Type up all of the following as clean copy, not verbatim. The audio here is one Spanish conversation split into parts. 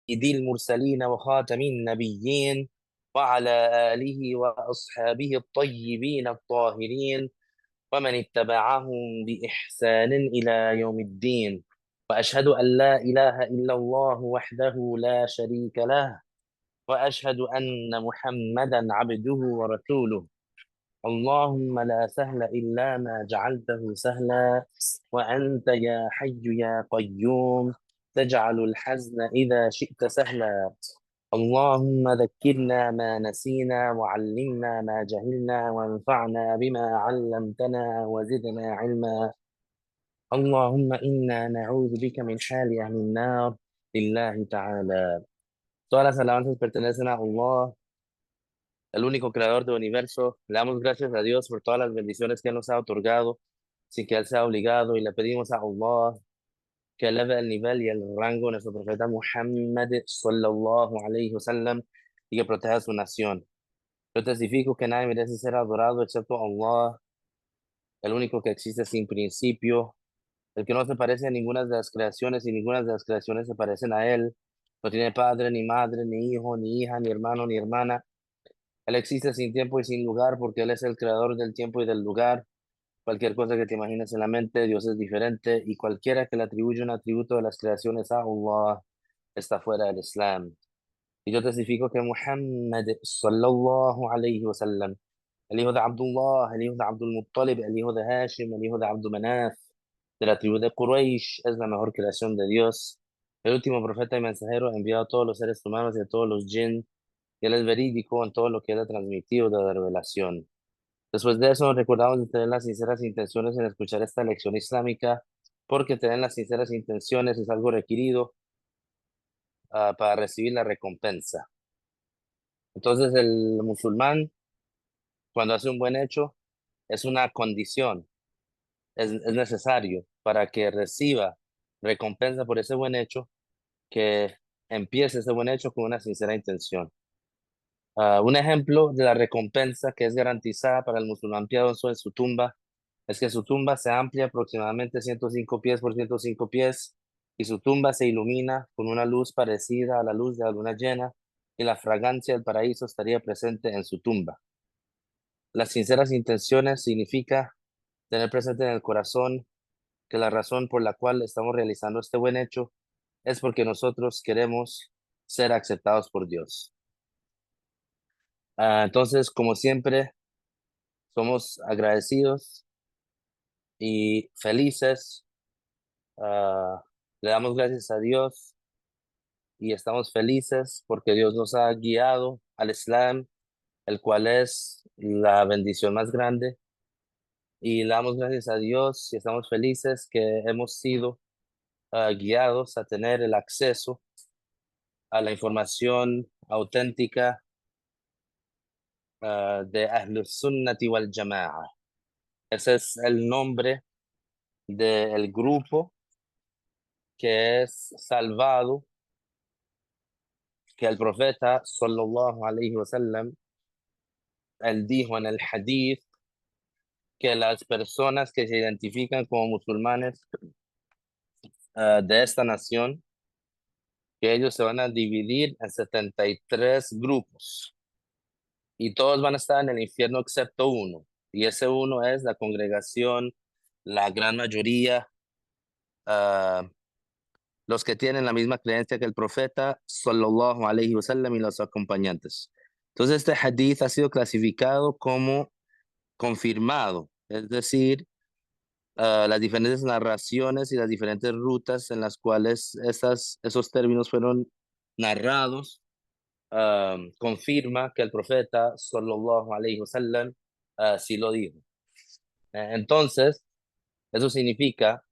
سيد المرسلين وخاتم النبيين وعلى آله وأصحابه الطيبين الطاهرين ومن اتبعهم بإحسان إلى يوم الدين. وأشهد أن لا إله إلا الله وحده لا شريك له، وأشهد أن محمدا عبده ورسوله. اللهم لا سهل إلا ما جعلته سهلا، وأنت يا حي يا قيوم تجعل الحزن إذا شئت سهلا. اللهم ذكرنا ما نسينا وعلمنا ما جهلنا وانفعنا بما علمتنا وزدنا علما. اللهم إنا نعوذ بك من حال أهل النار لله تعالى. Todas las alabanzas pertenecen a Allah, el único creador del universo. Le damos gracias a Dios por todas las bendiciones que Él nos ha otorgado sin que Él sea obligado, y le pedimos a Allah que eleve el nivel y el rango de nuestro profeta Muhammad sallallahu alayhi wa sallam y que proteja su nación. Yo testifico que nadie merece ser adorado excepto Allah, el único que existe sin principio, el que no se parece a ninguna de las creaciones y ninguna de las creaciones se parecen a Él. No tiene padre, ni madre, ni hijo, ni hija, ni hermano, ni hermana. Él existe sin tiempo y sin lugar porque Él es el creador del tiempo y del lugar. Cualquier cosa que te imagines en la mente, Dios es diferente, y cualquiera que le atribuye un atributo de las creaciones a Allah está fuera del Islam. Y yo testifico que Muhammad sallallahu alayhi wa sallam, el hijo de Abdullah, el hijo de Abdul Muttalib, el hijo de Hashim, el hijo de Abdul Manaf, de la tribu de Quraysh, es la mejor creación de Dios, el último profeta y mensajero enviado a todos los seres humanos y a todos los jinn, y él es verídico en todo lo que él ha transmitido de la revelación. Después de eso, recordamos de tener las sinceras intenciones en escuchar esta lección islámica, porque tener las sinceras intenciones es algo requerido para recibir la recompensa. Entonces, el musulmán, cuando hace un buen hecho, es una condición, es necesario para que reciba recompensa por ese buen hecho, que empiece ese buen hecho con una sincera intención. Un ejemplo de la recompensa que es garantizada para el musulmán piadoso en su tumba es que su tumba se amplia aproximadamente 105 pies por 105 pies, y su tumba se ilumina con una luz parecida a la luz de la luna llena, y la fragancia del paraíso estaría presente en su tumba. Las sinceras intenciones significa tener presente en el corazón que la razón por la cual estamos realizando este buen hecho es porque nosotros queremos ser aceptados por Dios. Entonces, como siempre, somos agradecidos y felices. Ah, Le damos gracias a Dios y estamos felices porque Dios nos ha guiado al Islam, el cual es la bendición más grande. Y le damos gracias a Dios y estamos felices que hemos sido guiados a tener el acceso a la información auténtica de Ahlus Sunnati wal Jama'a. Ese es el nombre del grupo que es salvado, que el profeta sallallahu alayhi wa sallam, él dijo en el hadith que las personas que se identifican como musulmanes de esta nación, que ellos se van a dividir en 73 grupos, y todos van a estar en el infierno excepto uno, y ese uno es la congregación, la gran mayoría, ah, los que tienen la misma creencia que el profeta sallallahu alayhi wa sallam y los acompañantes. Entonces este hadith ha sido clasificado como confirmado, es decir, las diferentes narraciones y las diferentes rutas en las cuales esos términos fueron narrados, confirma que el profeta sallallahu alayhi wasallam sí lo dijo. Entonces, eso significa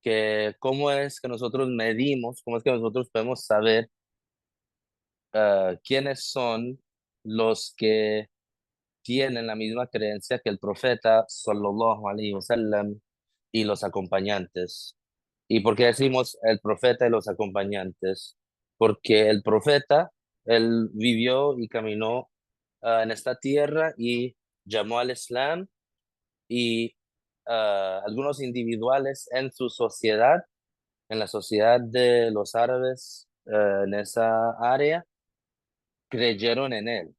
que cómo es que nosotros medimos, cómo es que nosotros podemos saber quiénes son los que tienen la misma creencia que el profeta sallallahu alayhi wasallam y los acompañantes. ¿Y por qué decimos el profeta y los acompañantes? Porque el profeta, él vivió y caminó en esta tierra y llamó al Islam, y algunos individuales en su sociedad, en la sociedad de los árabes, en esa área creyeron en él.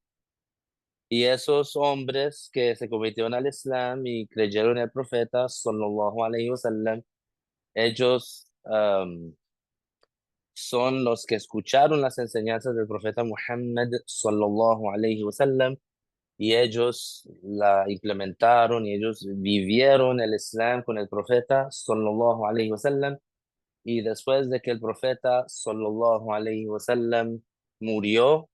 Y esos hombres que se convirtieron al Islam y creyeron en el profeta, sallallahu alayhi wasallam, ellos son los que escucharon las enseñanzas del profeta Muhammad, sallallahu alayhi wasallam, y ellos la implementaron y ellos vivieron el Islam con el profeta, sallallahu alayhi wasallam. Y después de que el profeta, sallallahu alayhi wasallam, murió,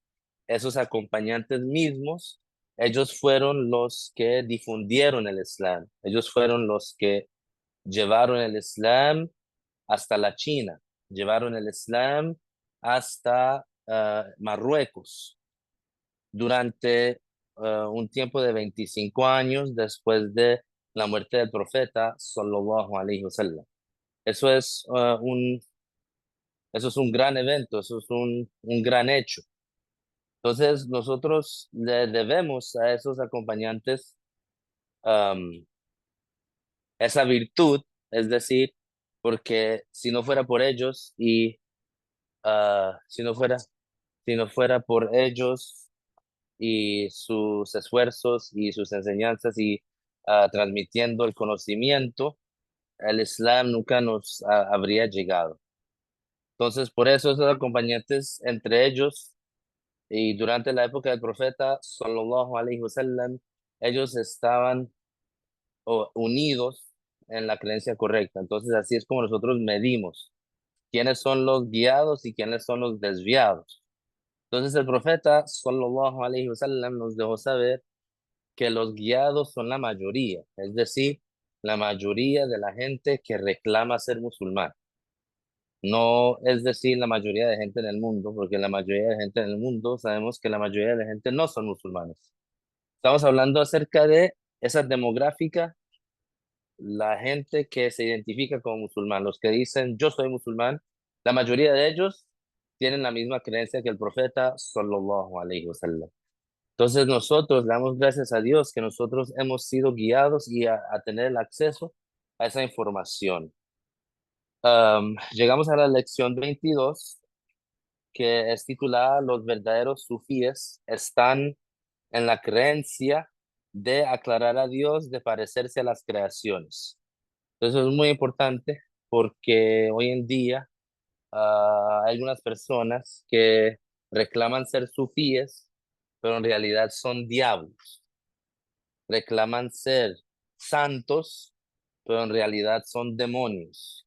esos acompañantes mismos, ellos fueron los que difundieron el Islam. Ellos fueron los que llevaron el Islam hasta la China, llevaron el Islam hasta Marruecos durante un tiempo de 25 años después de la muerte del profeta, sallallahu alayhi wasallam. Eso es eso es un gran evento, eso es un gran hecho. Entonces, nosotros le debemos a esos acompañantes am, esa virtud, es decir, porque si no fuera por ellos y si no fuera por ellos y sus esfuerzos y sus enseñanzas y transmitiendo el conocimiento, el Islam nunca nos habría llegado. Entonces, por eso esos acompañantes entre ellos y durante la época del profeta, sallallahu alaihi wasallam, ellos estaban unidos en la creencia correcta. Entonces, así es como nosotros medimos quiénes son los guiados y quiénes son los desviados. Entonces, el profeta, sallallahu alaihi wasallam, nos dejó saber que los guiados son la mayoría, es decir, la mayoría de la gente que reclama ser musulmán. No es decir la mayoría de gente en el mundo, porque la mayoría de gente en el mundo sabemos que la mayoría de la gente no son musulmanes. Estamos hablando acerca de esa demográfica, la gente que se identifica como musulmán, los que dicen yo soy musulmán, la mayoría de ellos tienen la misma creencia que el profeta sallallahu alaihi wasallam. Entonces nosotros le damos gracias a Dios que nosotros hemos sido guiados y a tener el acceso a esa información. Llegamos a la lección 22, que es titulada Los verdaderos sufíes están en la creencia de aclarar a Dios, de parecerse a las creaciones. Entonces es muy importante porque hoy en día hay algunas personas que reclaman ser sufíes, pero en realidad son diablos. Reclaman ser santos, pero en realidad son demonios.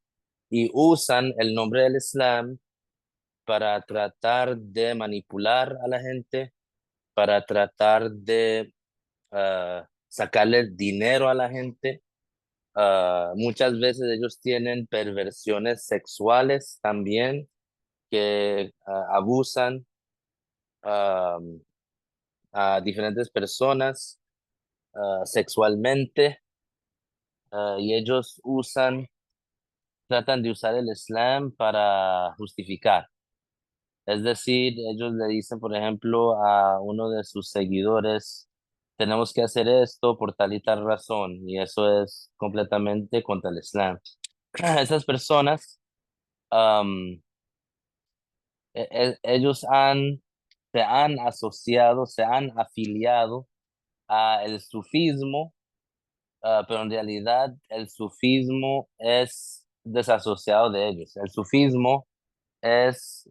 Y usan el nombre del Islam para tratar de manipular a la gente, para tratar de sacarle dinero a la gente. Muchas veces ellos tienen perversiones sexuales también que abusan ah, a diferentes personas sexualmente, y ellos tratan de usar el Islam para justificar. Es decir, ellos le dicen, por ejemplo, a uno de sus seguidores, tenemos que hacer esto por tal y tal razón, y eso es completamente contra el Islam. Esas personas, am, ellos se han asociado, se han afiliado a el sufismo, pero en realidad el sufismo es desasociado de ellos. El sufismo es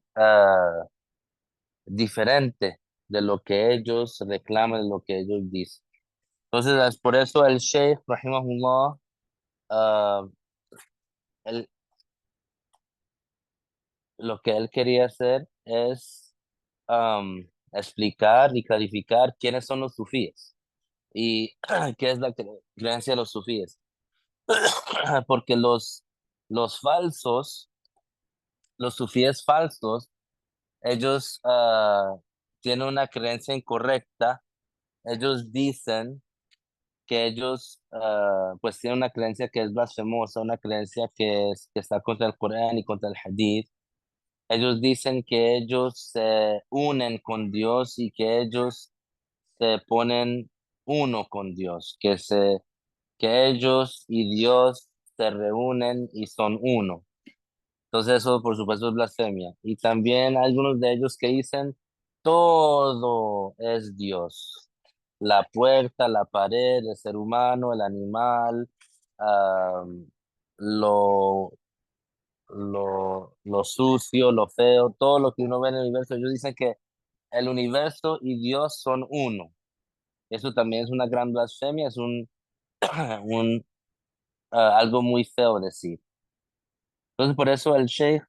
diferente de lo que ellos reclaman, de lo que ellos dicen. Entonces, es por eso el Sheikh, rahimahullah, ah, él- lo que él quería hacer es explicar y clarificar quiénes son los sufíes y qué es la creencia de los sufíes. Porque los falsos, los sufíes falsos, ellos tienen una creencia incorrecta. Ellos dicen que ellos pues tienen una creencia que es blasfemosa, una creencia que está contra el Corán y contra el Hadith. Ellos dicen que ellos se unen con Dios y que ellos se ponen uno con Dios, que ellos y Dios se reúnen y son uno. Entonces eso por supuesto es blasfemia. Y también hay algunos de ellos que dicen, todo es Dios. La puerta, la pared, el ser humano, el animal, ah, lo, lo sucio, lo feo, todo lo que uno ve en el universo. Ellos dicen que el universo y Dios son uno. Eso también es una gran blasfemia, es un, algo muy feo decir. Entonces, por eso el Sheikh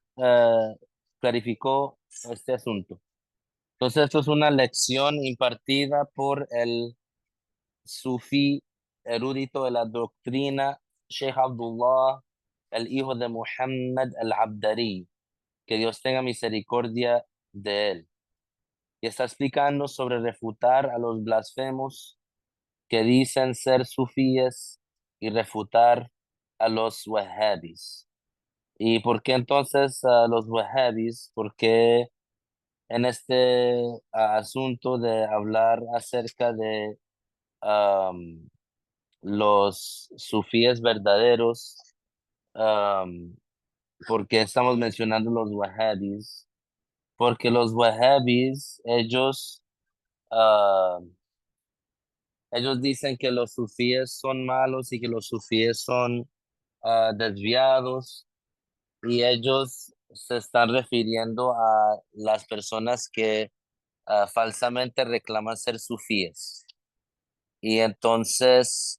clarificó este asunto. Entonces, esto es una lección impartida por el sufí erudito de la doctrina, Sheikh Abdullah, el hijo de Muhammad al-Abdari, que Dios tenga misericordia de él. Y está explicando sobre refutar a los blasfemos que dicen ser sufíes y refutar a los wahhabis. ¿Y por qué entonces los wahhabis? Porque en este asunto de hablar acerca de am, los sufíes verdaderos, am, ¿por qué estamos mencionando los wahhabis? Porque los wahhabis, ellos dicen que los sufíes son malos y que los sufíes son desviados, y ellos se están refiriendo a las personas que falsamente reclaman ser sufíes. Y entonces,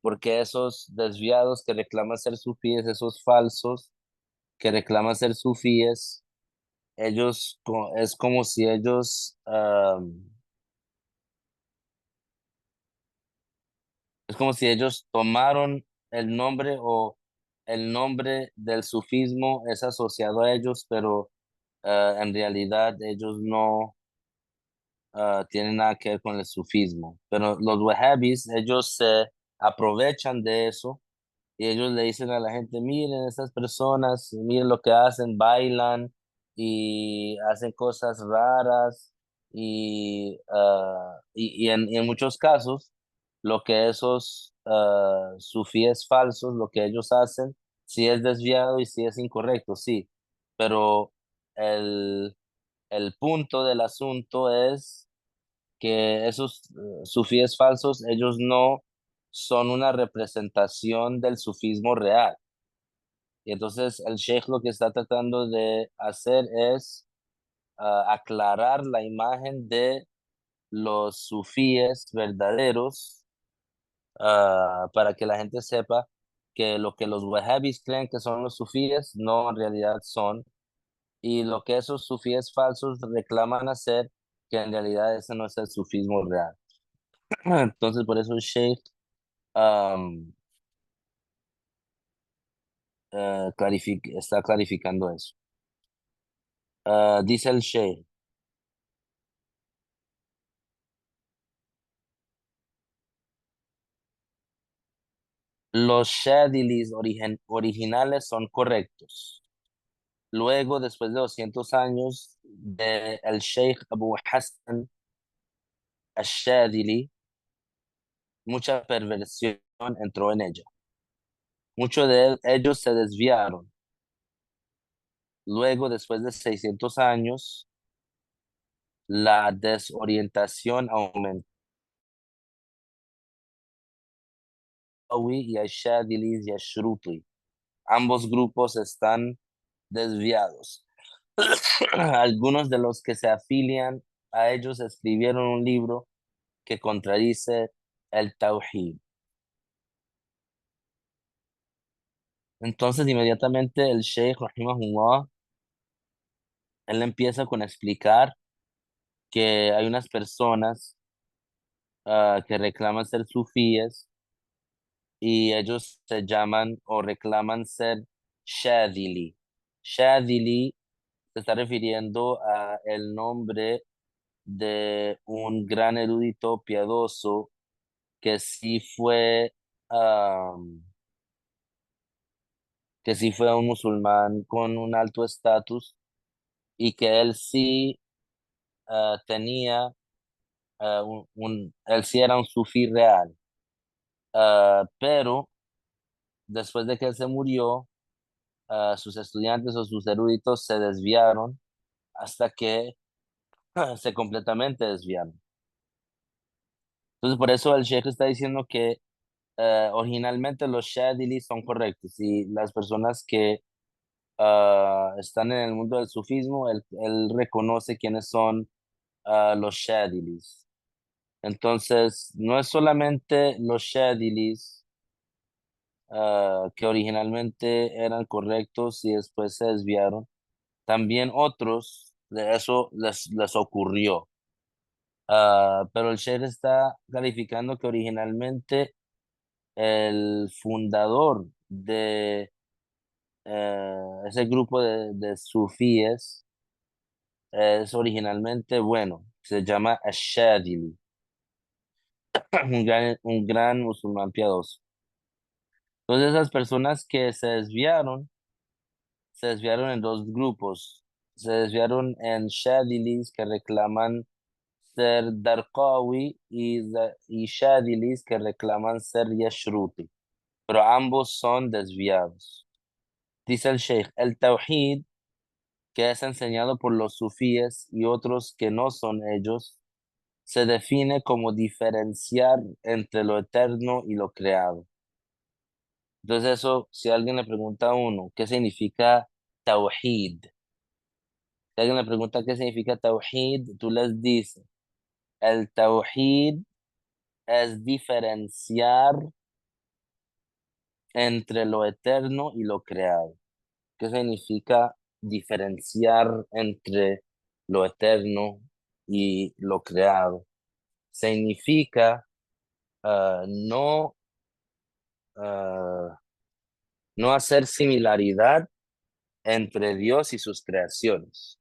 porque esos desviados que reclaman ser sufíes, esos falsos que reclaman ser sufíes, es como si ellos, es como si ellos tomaron el nombre, o el nombre del sufismo es asociado a ellos, pero en realidad ellos no tienen nada que ver con el sufismo. Pero los wahhabis, ellos se aprovechan de eso, y ellos le dicen a la gente, miren estas personas, miren lo que hacen, bailan y hacen cosas raras, y en muchos casos lo que esos sufíes falsos, lo que ellos hacen, sí es desviado y sí es incorrecto, sí, pero el, el punto del asunto es que esos sufíes falsos, ellos no son una representación del sufismo real. Y entonces el sheikh lo que está tratando de hacer es aclarar la imagen de los sufíes verdaderos, para que la gente sepa que lo que los wahhabis creen que son los sufíes, no en realidad son, y lo que esos sufíes falsos reclaman hacer, que en realidad ese no es el sufismo real. Entonces, por eso el sheikh am, está clarificando eso. Dice el sheikh, los shadilis originales son correctos. Luego, después de 200 años de el sheikh Abu Hassan al-Shadili, mucha perversión entró en ella. Muchos de ellos se desviaron. Luego, después de 600 años, la desorientación aumentó. Y al-Shadili y al-Shruti. Ambos grupos están desviados. Algunos de los que se afilian a ellos escribieron un libro que contradice el Tawhid. Entonces, inmediatamente el Sheikh Rahimahullah, él empieza con explicar que hay unas personas que reclaman ser sufíes, y ellos se llaman o reclaman ser Shadili. Shadili se está refiriendo a el nombre de un gran erudito piadoso que sí fue, am, que sí fue un musulmán con un alto estatus, y que él sí tenía él sí era un sufí real. Pero después de que él se murió, sus estudiantes o sus eruditos se desviaron hasta que se completamente desviaron. Entonces, por eso el Sheikh está diciendo que originalmente los Shadili son correctos y las personas que están en el mundo del sufismo, él reconoce quiénes son los Shadilis. Entonces, no es solamente los Shadilis que originalmente eran correctos y después se desviaron, también otros de eso les ocurrió. Pero el Sheikh está calificando que originalmente el fundador de ese grupo de sufíes es originalmente bueno, se llama Ash-Shadili, un gran musulmán piadoso. Entonces esas personas que se desviaron en dos grupos. Se desviaron en Shadilis que reclaman ser Darqawi y Shadilis que reclaman ser Yashruti, pero ambos son desviados. Dice el Sheikh, el Tawhid que es enseñado por los sufíes y otros que no son ellos, se define como diferenciar entre lo eterno y lo creado. Entonces eso, si alguien le pregunta a uno, ¿qué significa Tawhid? Si alguien le pregunta qué significa Tawhid, tú les dices, el Tawhid es diferenciar entre lo eterno y lo creado. ¿Qué significa diferenciar entre lo eterno y lo creado? Significa ah, no hacer similaridad entre Dios y sus creaciones.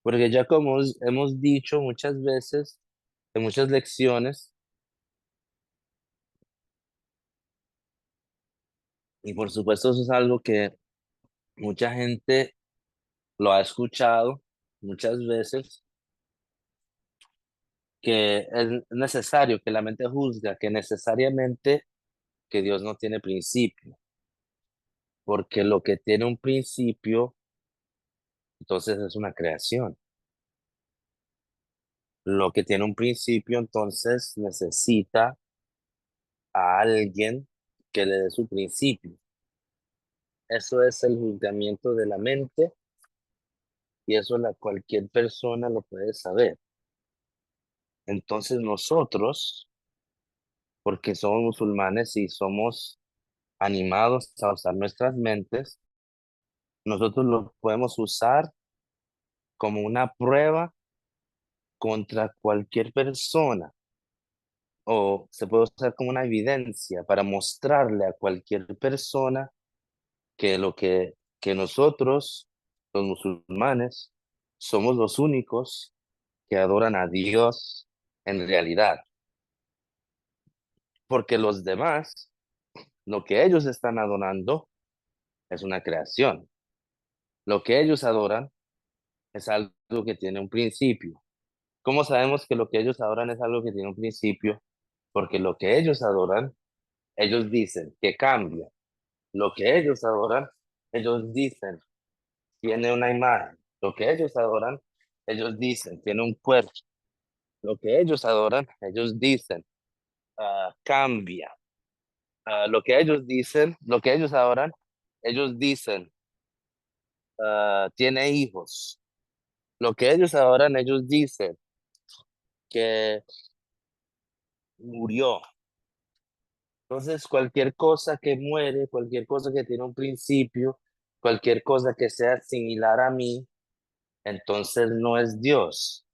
Porque ya como hemos dicho muchas veces, en muchas lecciones, y por supuesto eso es algo que mucha gente lo ha escuchado muchas veces, que es necesario que la mente juzga que necesariamente que Dios no tiene principio, porque lo que tiene un principio, entonces es una creación. Lo que tiene un principio, entonces necesita a alguien que le dé su principio. Eso es el juzgamiento de la mente y eso cualquier persona lo puede saber. Entonces nosotros, porque somos musulmanes y somos animados a usar nuestras mentes, nosotros lo podemos usar como una prueba contra cualquier persona o se puede usar como una evidencia para mostrarle a cualquier persona que que nosotros, los musulmanes, somos los únicos que adoran a Dios en realidad, porque los demás, lo que ellos están adorando es una creación. Lo que ellos adoran es algo que tiene un principio. ¿Cómo sabemos que lo que ellos adoran es algo que tiene un principio? Porque lo que ellos adoran, ellos dicen que cambia. Lo que ellos adoran, ellos dicen tiene una imagen. Lo que ellos adoran, ellos dicen tiene un cuerpo. Lo que ellos adoran, ellos dicen cambia. Lo que ellos dicen, lo que ellos adoran, ellos dicen tiene hijos. Lo que ellos adoran, ellos dicen que murió. Entonces, cualquier cosa que muere, cualquier cosa que tiene un principio, cualquier cosa que sea similar a mí, entonces no es Dios.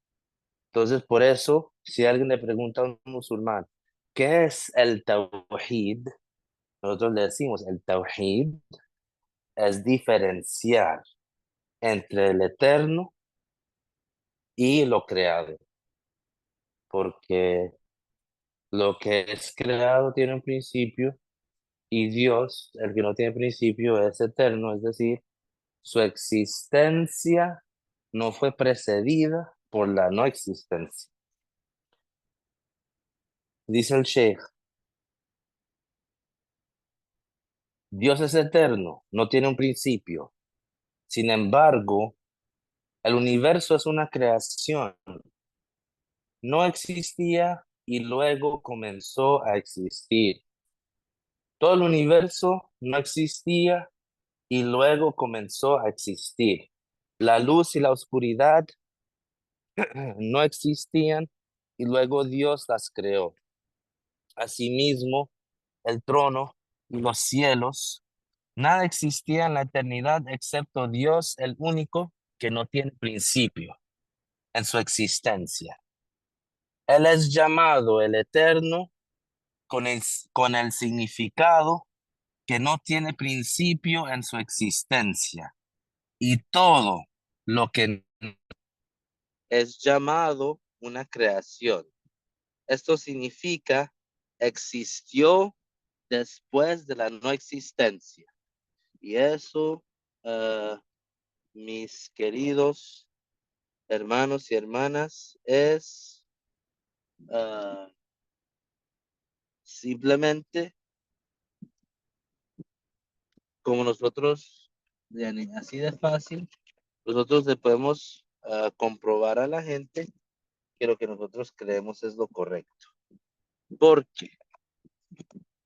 Entonces, por eso, si alguien le pregunta a un musulmán, ¿qué es el tawhid? Nosotros le decimos, el tawhid es diferenciar entre el eterno y lo creado, porque lo que es creado tiene un principio y Dios, el que no tiene principio, es eterno, es decir, su existencia no fue precedida por la no existencia. Dice el Sheikh, Dios es eterno, no tiene un principio. Sin embargo, el universo es una creación. No existía y luego comenzó a existir. Todo el universo no existía y luego comenzó a existir. La luz y la oscuridad no existían y luego Dios las creó. Asimismo, el trono y los cielos, nada existía en la eternidad excepto Dios, el único que no tiene principio en su existencia. Él es llamado el Eterno con con el significado que no tiene principio en su existencia. Y todo lo que es llamado una creación. Esto significa existió después de la no existencia. Y eso, ah, mis queridos hermanos y hermanas, es ah, simplemente como nosotros, así de fácil, nosotros le podemos comprobar a la gente que lo que nosotros creemos es lo correcto. Porque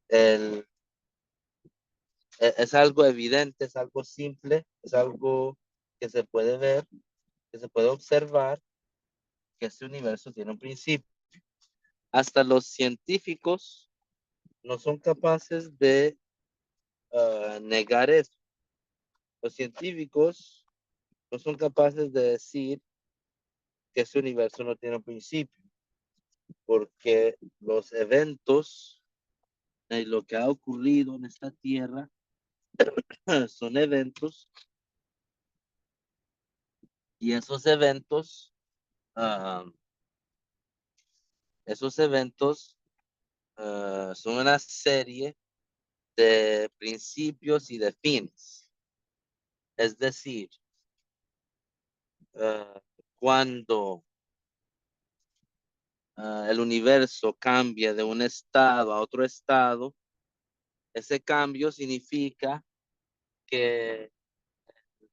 el, es algo evidente, es algo simple, es algo que se puede ver, que se puede observar, que este universo tiene un principio. Hasta los científicos no son capaces de negar eso. Los científicos no son capaces de decir que este universo no tiene un principio, porque los eventos y lo que ha ocurrido en esta tierra son eventos y uh, esos eventos son una serie de principios y de fines. Es decir, uh, cuando el universo cambia de un estado a otro estado, ese cambio significa que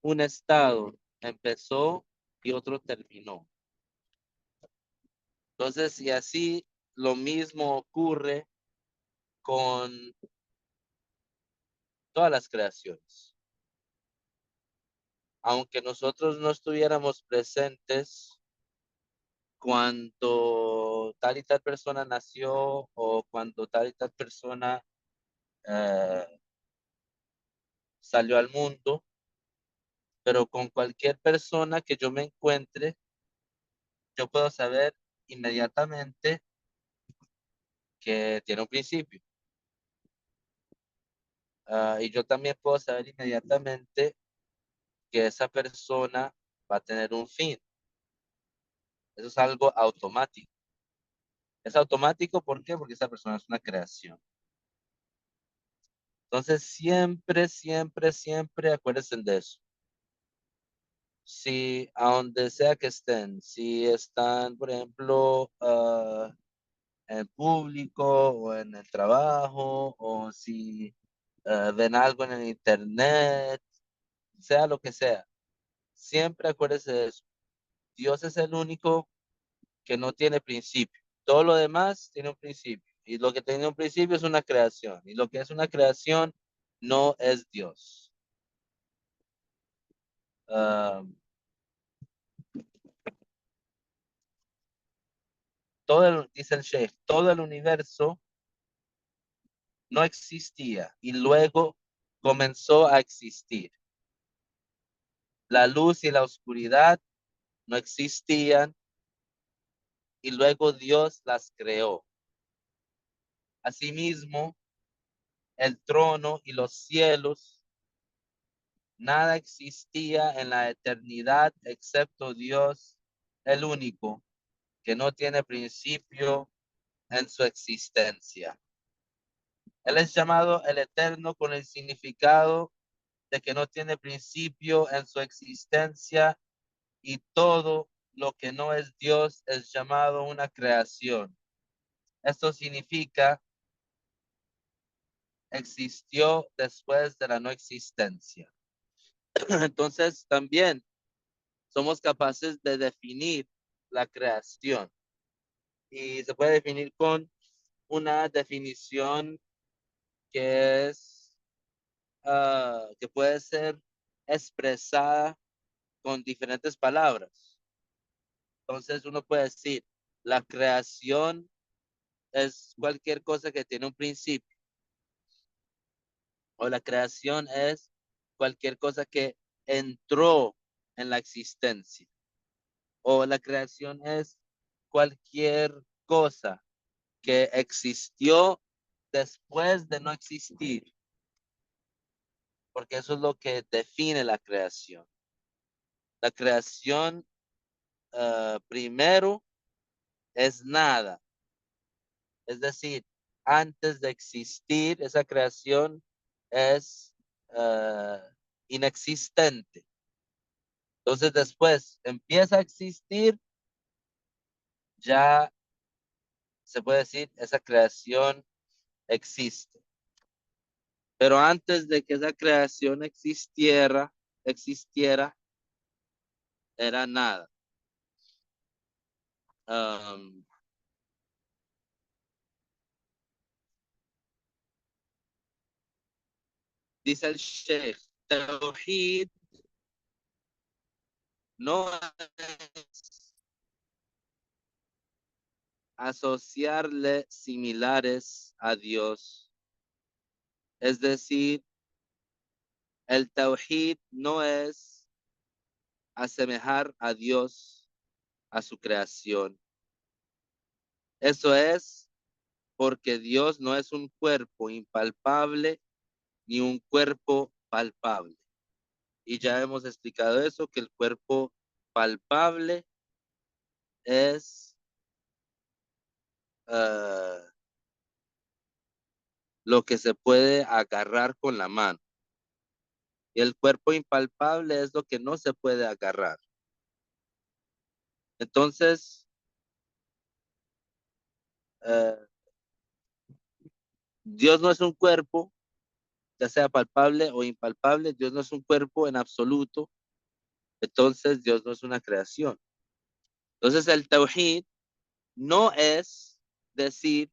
un estado empezó y otro terminó. Entonces, y así lo mismo ocurre con todas las creaciones. Aunque nosotros no estuviéramos presentes cuando tal y tal persona nació o cuando tal y tal persona eh, salió al mundo, pero con cualquier persona que yo me encuentre, yo puedo saber inmediatamente que tiene un principio. Y yo también puedo saber inmediatamente que esa persona va a tener un fin. Eso es algo automático. Es automático, ¿por qué? Porque esa persona es una creación. Entonces, siempre, siempre, siempre acuérdense de eso. Si a donde sea que estén, si están, por ejemplo, en público o en el trabajo, o si ven algo en el internet, sea lo que sea, siempre acuérdense de eso. Dios es el único que no tiene principio. Todo lo demás tiene un principio. Y lo que tiene un principio es una creación. Y lo que es una creación no es Dios. Ah, dice el Sheikh, todo el universo no existía y luego comenzó a existir. La luz y la oscuridad no existían y luego Dios las creó. Asimismo, el trono y los cielos, nada existía en la eternidad excepto Dios, el único, que no tiene principio en su existencia. Él es llamado el Eterno con el significado de que no tiene principio en su existencia y todo lo que no es Dios es llamado una creación. Esto significa existió después de la no existencia. Entonces también somos capaces de definir la creación y se puede definir con una definición que es que puede ser expresada con diferentes palabras. Entonces uno puede decir, la creación es cualquier cosa que tiene un principio, o la creación es cualquier cosa que entró en la existencia, o la creación es cualquier cosa que existió después de no existir, porque eso es lo que define la creación. La creación primero es nada, es decir, antes de existir, esa creación es inexistente. Entonces después empieza a existir, ya se puede decir, esa creación existe. Pero antes de que esa creación existiera, era nada. Um, dice el Sheikh, Tawhid no es asociarle similares a Dios. Es decir, el Tawhid no es asemejar a Dios a su creación. Eso es porque Dios no es un cuerpo impalpable ni un cuerpo palpable. Y ya hemos explicado eso, que el cuerpo palpable es uh, lo que se puede agarrar con la mano. Y el cuerpo impalpable es lo que no se puede agarrar. Entonces, Dios no es un cuerpo, ya sea palpable o impalpable. Dios no es un cuerpo en absoluto. Entonces, Dios no es una creación. Entonces, el Tawhid no es decir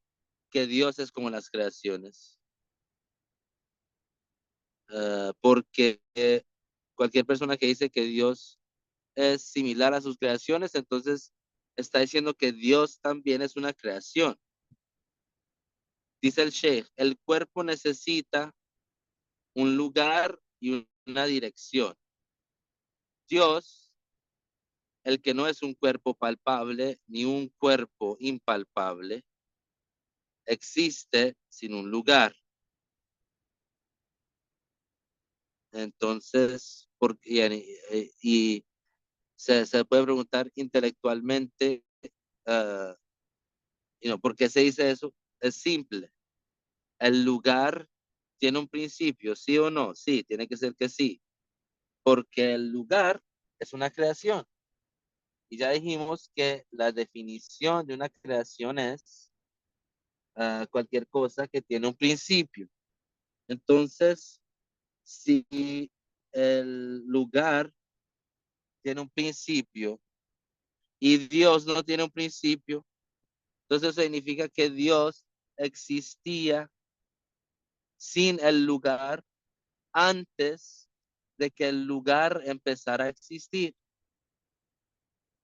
que Dios es como las creaciones, porque cualquier persona que dice que Dios es similar a sus creaciones, entonces está diciendo que Dios también es una creación. Dice el Sheikh, el cuerpo necesita un lugar y una dirección. Dios, el que no es un cuerpo palpable ni un cuerpo impalpable, existe sin un lugar. Entonces, y se puede preguntar intelectualmente, uh, ¿por qué se dice eso? Es simple. El lugar tiene un principio, ¿sí o no? Sí, tiene que ser que sí, porque el lugar es una creación. Y ya dijimos que la definición de una creación es cualquier cosa que tiene un principio. Entonces, si el lugar tiene un principio y Dios no tiene un principio, entonces significa que Dios existía sin el lugar antes de que el lugar empezara a existir,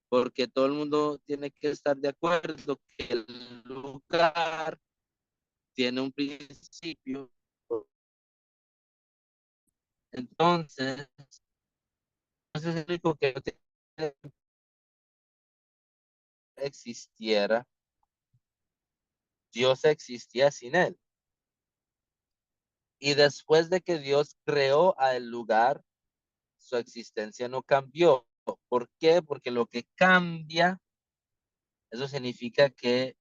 porque todo el mundo tiene que estar de acuerdo que el lugar tiene un principio. Entonces, entonces es único que existiera, Dios existía sin él. Y después de que Dios creó el lugar, su existencia no cambió. ¿Por qué? Porque lo que cambia, eso significa que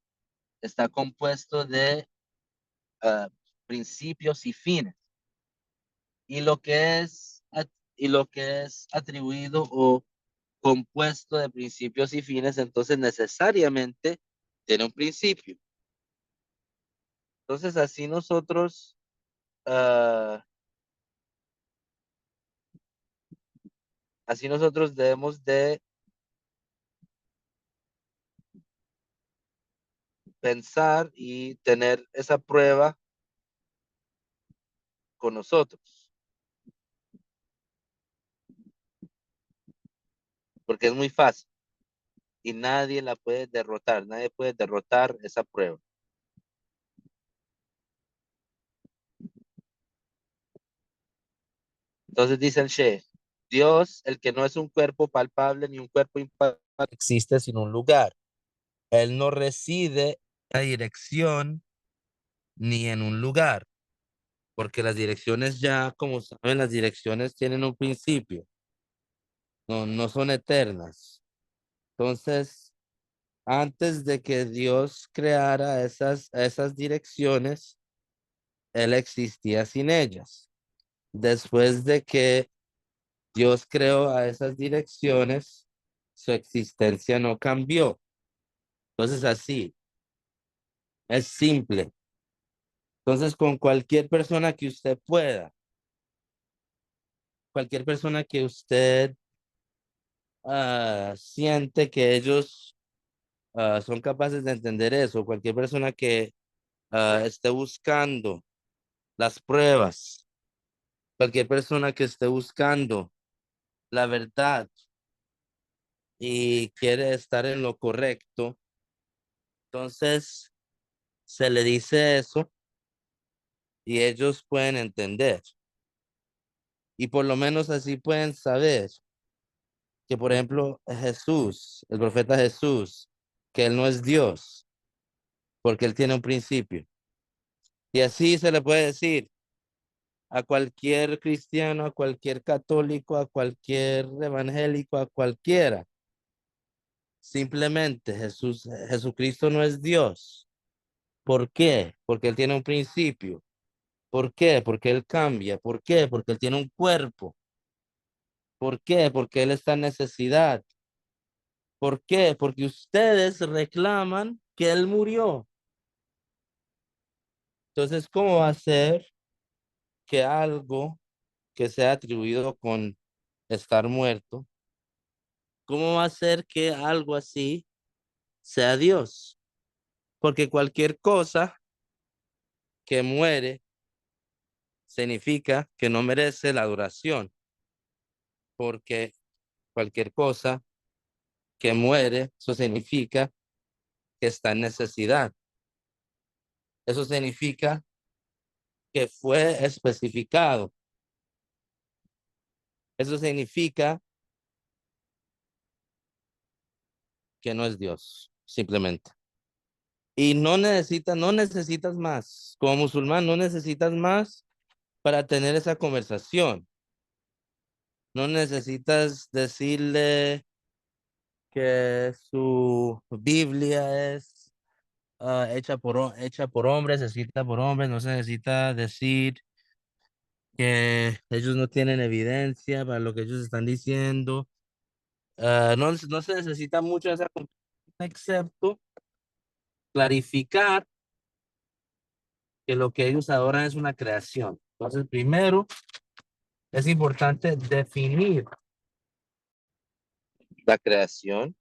está compuesto de uh, principios y fines. Y lo que es, y lo que es atribuido o compuesto de principios y fines, entonces necesariamente tiene un principio. Entonces así nosotros así nosotros debemos de pensar y tener esa prueba con nosotros, porque es muy fácil y nadie la puede derrotar, nadie puede derrotar esa prueba. Entonces dice el She, Dios, el que no es un cuerpo palpable ni un cuerpo impalpable, existe sin un lugar. Él no reside en una dirección ni en un lugar, porque las direcciones ya, como saben, las direcciones tienen un principio, no son eternas. Entonces, antes de que Dios creara esas direcciones, Él existía sin ellas. Después de que Dios creó a esas direcciones, su existencia no cambió. Entonces, así, es simple. Entonces, con cualquier persona que usted pueda, cualquier persona que usted siente que ellos son capaces de entender eso, cualquier persona que esté buscando las pruebas, cualquier persona que esté buscando la verdad y quiere estar en lo correcto, entonces se le dice eso y ellos pueden entender. Y por lo menos así pueden saber que, por ejemplo, Jesús, el profeta Jesús, que él no es Dios, porque él tiene un principio. Y así se le puede decir a cualquier cristiano, a cualquier católico, a cualquier evangélico, a cualquiera. Simplemente Jesucristo no es Dios. ¿Por qué? Porque él tiene un principio. ¿Por qué? Porque él cambia. ¿Por qué? Porque él tiene un cuerpo. ¿Por qué? Porque él está en necesidad. ¿Por qué? Porque ustedes reclaman que él murió. Entonces, ¿cómo va a ser que algo que sea atribuido con estar muerto, cómo va a ser que algo así sea Dios? Porque cualquier cosa que muere significa que no merece la adoración, porque cualquier cosa que muere, eso significa que está en necesidad. Eso significa que fue especificado. Eso significa que no es Dios, simplemente. Y no necesitas más. Como musulmán, no necesitas más para tener esa conversación. No necesitas decirle que su Biblia es hecha por hombres, escrita por hombres. No se necesita decir que ellos no tienen evidencia para lo que ellos están diciendo. No se necesita mucho de esa conversación, excepto clarificar que lo que ellos adoran es una creación. Entonces, primero es importante definir la creación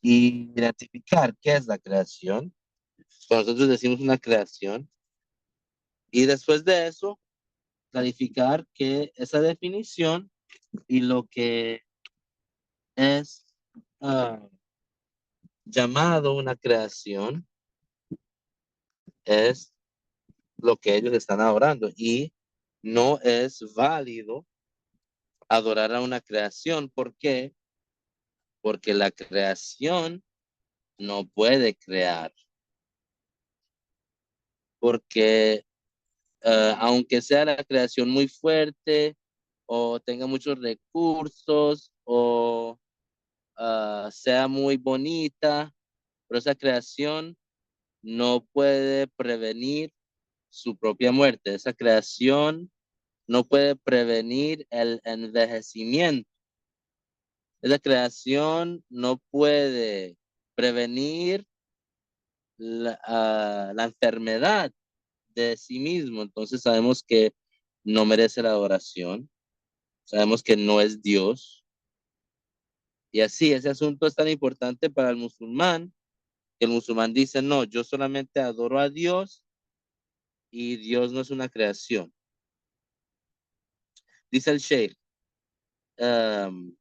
y identificar qué es la creación. Cuando nosotros decimos una creación, y después de eso, clarificar que esa definición y lo que es ah, llamado una creación es lo que ellos están adorando. Y no es válido adorar a una creación. ¿Por qué? Porque la creación no puede crear. Porque aunque sea la creación muy fuerte o tenga muchos recursos o sea muy bonita, pero esa creación no puede prevenir su propia muerte. Esa creación no puede prevenir el envejecimiento. Esa creación no puede prevenir la enfermedad de sí mismo. Entonces sabemos que no merece la adoración, sabemos que no es Dios. Y así, ese asunto es tan importante para el musulmán, que el musulmán dice, no, yo solamente adoro a Dios y Dios no es una creación. Dice el Sheikh, um,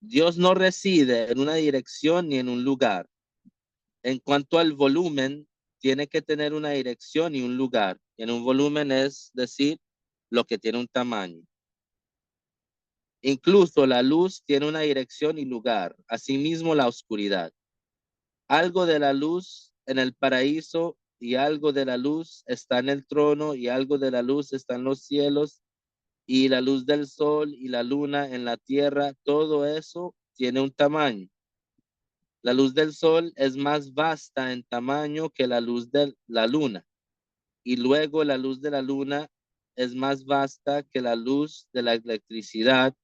Dios no reside en una dirección ni en un lugar. En cuanto al volumen, tiene que tener una dirección y un lugar. En un volumen es decir, lo que tiene un tamaño. Incluso la luz tiene una dirección y lugar, asimismo la oscuridad. Algo de la luz en el paraíso y algo de la luz está en el trono y algo de la luz está en los cielos y la luz del sol y la luna en la tierra, todo eso tiene un tamaño. La luz del sol es más vasta en tamaño que la luz de la luna y luego la luz de la luna es más vasta que la luz de la electricidad.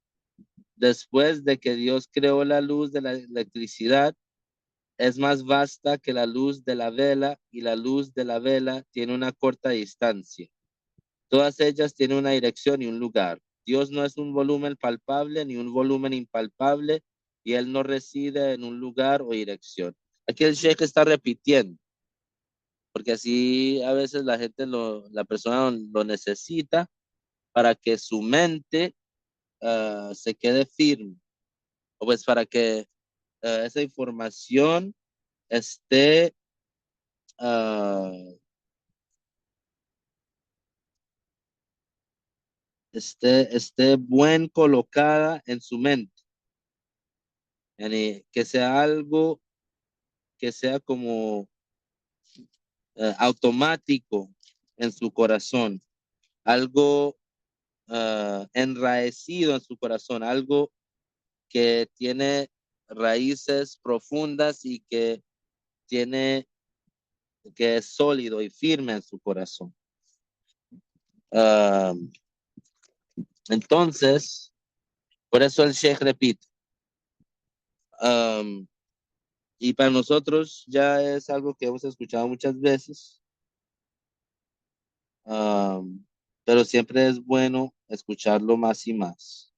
Después de que Dios creó la luz de la electricidad, es más vasta que la luz de la vela y la luz de la vela tiene una corta distancia. Todas ellas tienen una dirección y un lugar. Dios no es un volumen palpable ni un volumen impalpable y Él no reside en un lugar o dirección. Aquí el Sheikh está repitiendo, porque así a veces la gente, la persona lo necesita para que su mente se quede firme, o pues para que esa información esté, uh, esté buen colocada en su mente. Yani, que sea algo que sea como automático en su corazón, algo enraecido en su corazón, algo que tiene raíces profundas y tiene, que es sólido y firme en su corazón. Uh, entonces, por eso el Sheikh repite. Um, y para nosotros ya es algo que hemos escuchado muchas veces, um, pero siempre es bueno escucharlo más y más.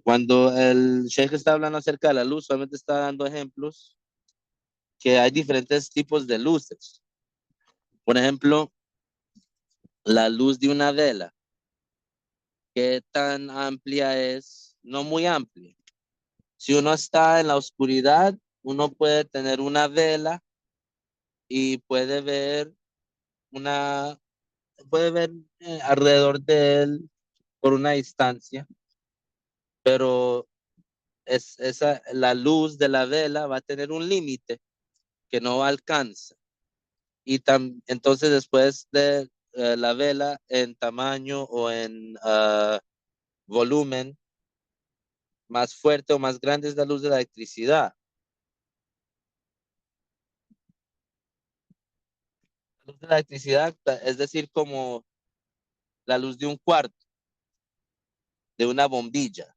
Cuando el Sheikh está hablando acerca de la luz, solamente está dando ejemplos que hay diferentes tipos de luces. Por ejemplo, la luz de una vela. ¿Qué tan amplia es? No muy amplia. Si uno está en la oscuridad, uno puede tener una vela y una, puede ver alrededor de él por una distancia, pero la luz de la vela va a tener un límite que no alcanza. Y entonces después de la vela en tamaño o en volumen más fuerte o más grande es la luz de la electricidad. La luz de la electricidad es decir, como la luz de un cuarto, de una bombilla.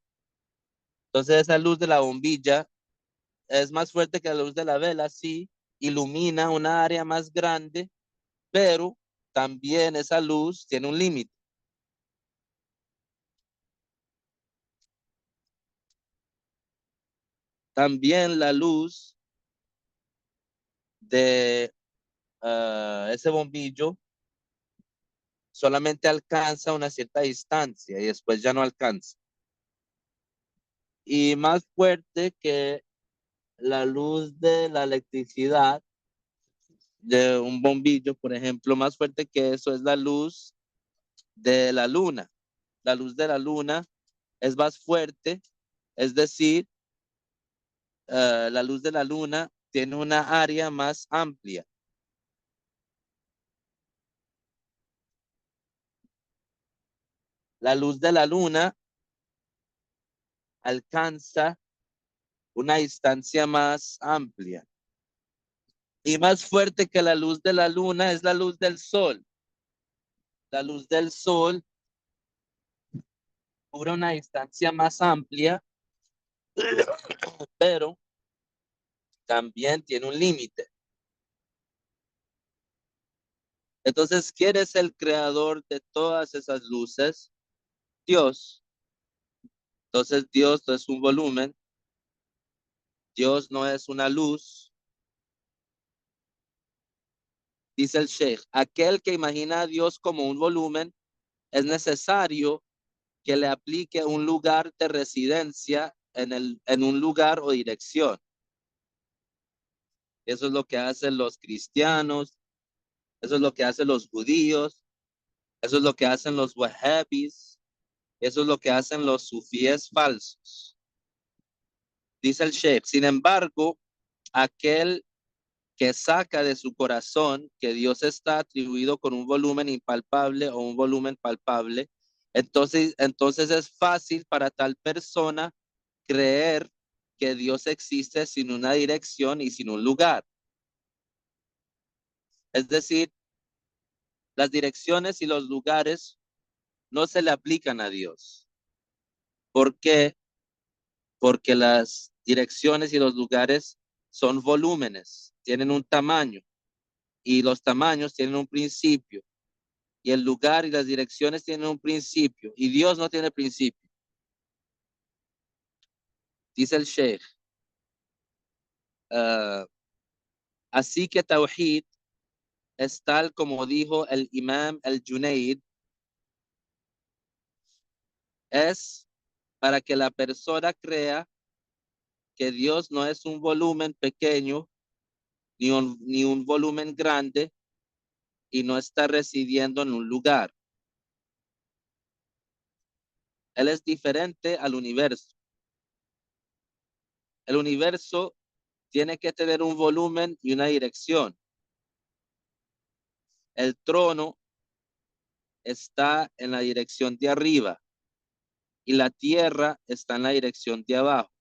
Entonces esa luz de la bombilla es más fuerte que la luz de la vela, sí, ilumina una área más grande, pero también esa luz tiene un límite. También la luz de ese bombillo solamente alcanza una cierta distancia y después ya no alcanza. Y más fuerte que la luz de la electricidad de un bombillo, por ejemplo, más fuerte que eso es la luz de la luna. La luz de la luna es más fuerte, es decir, la luz de la luna tiene una área más amplia. La luz de la luna alcanza una distancia más amplia. Y más fuerte que la luz de la luna es la luz del sol. La luz del sol cubre una distancia más amplia, pero también tiene un límite. Entonces, ¿quién es el creador de todas esas luces? Dios. Entonces, Dios no es un volumen, Dios no es una luz. Dice el Sheikh, aquel que imagina a Dios como un volumen, es necesario que le aplique un lugar de residencia en un lugar o dirección. Eso es lo que hacen los cristianos, eso es lo que hacen los judíos, eso es lo que hacen los wahhabis, eso es lo que hacen los sufíes falsos. Dice el Sheikh, sin embargo, aquel que saca de su corazón que Dios está atribuido con un volumen impalpable o un volumen palpable, entonces es fácil para tal persona creer que Dios existe sin una dirección y sin un lugar. Es decir, las direcciones y los lugares no se le aplican a Dios. ¿Por qué? Porque las direcciones y los lugares son volúmenes, tienen un tamaño y los tamaños tienen un principio y el lugar y las direcciones tienen un principio y Dios no tiene principio. Dice el Sheikh. Uh, Así que Tawhid es tal como dijo el Imam al-Junaid, es para que la persona crea que Dios no es un volumen pequeño ni un volumen grande y no está residiendo en un lugar. Él es diferente al universo. El universo tiene que tener un volumen y una dirección. El trono está en la dirección de arriba y la tierra está en la dirección de abajo.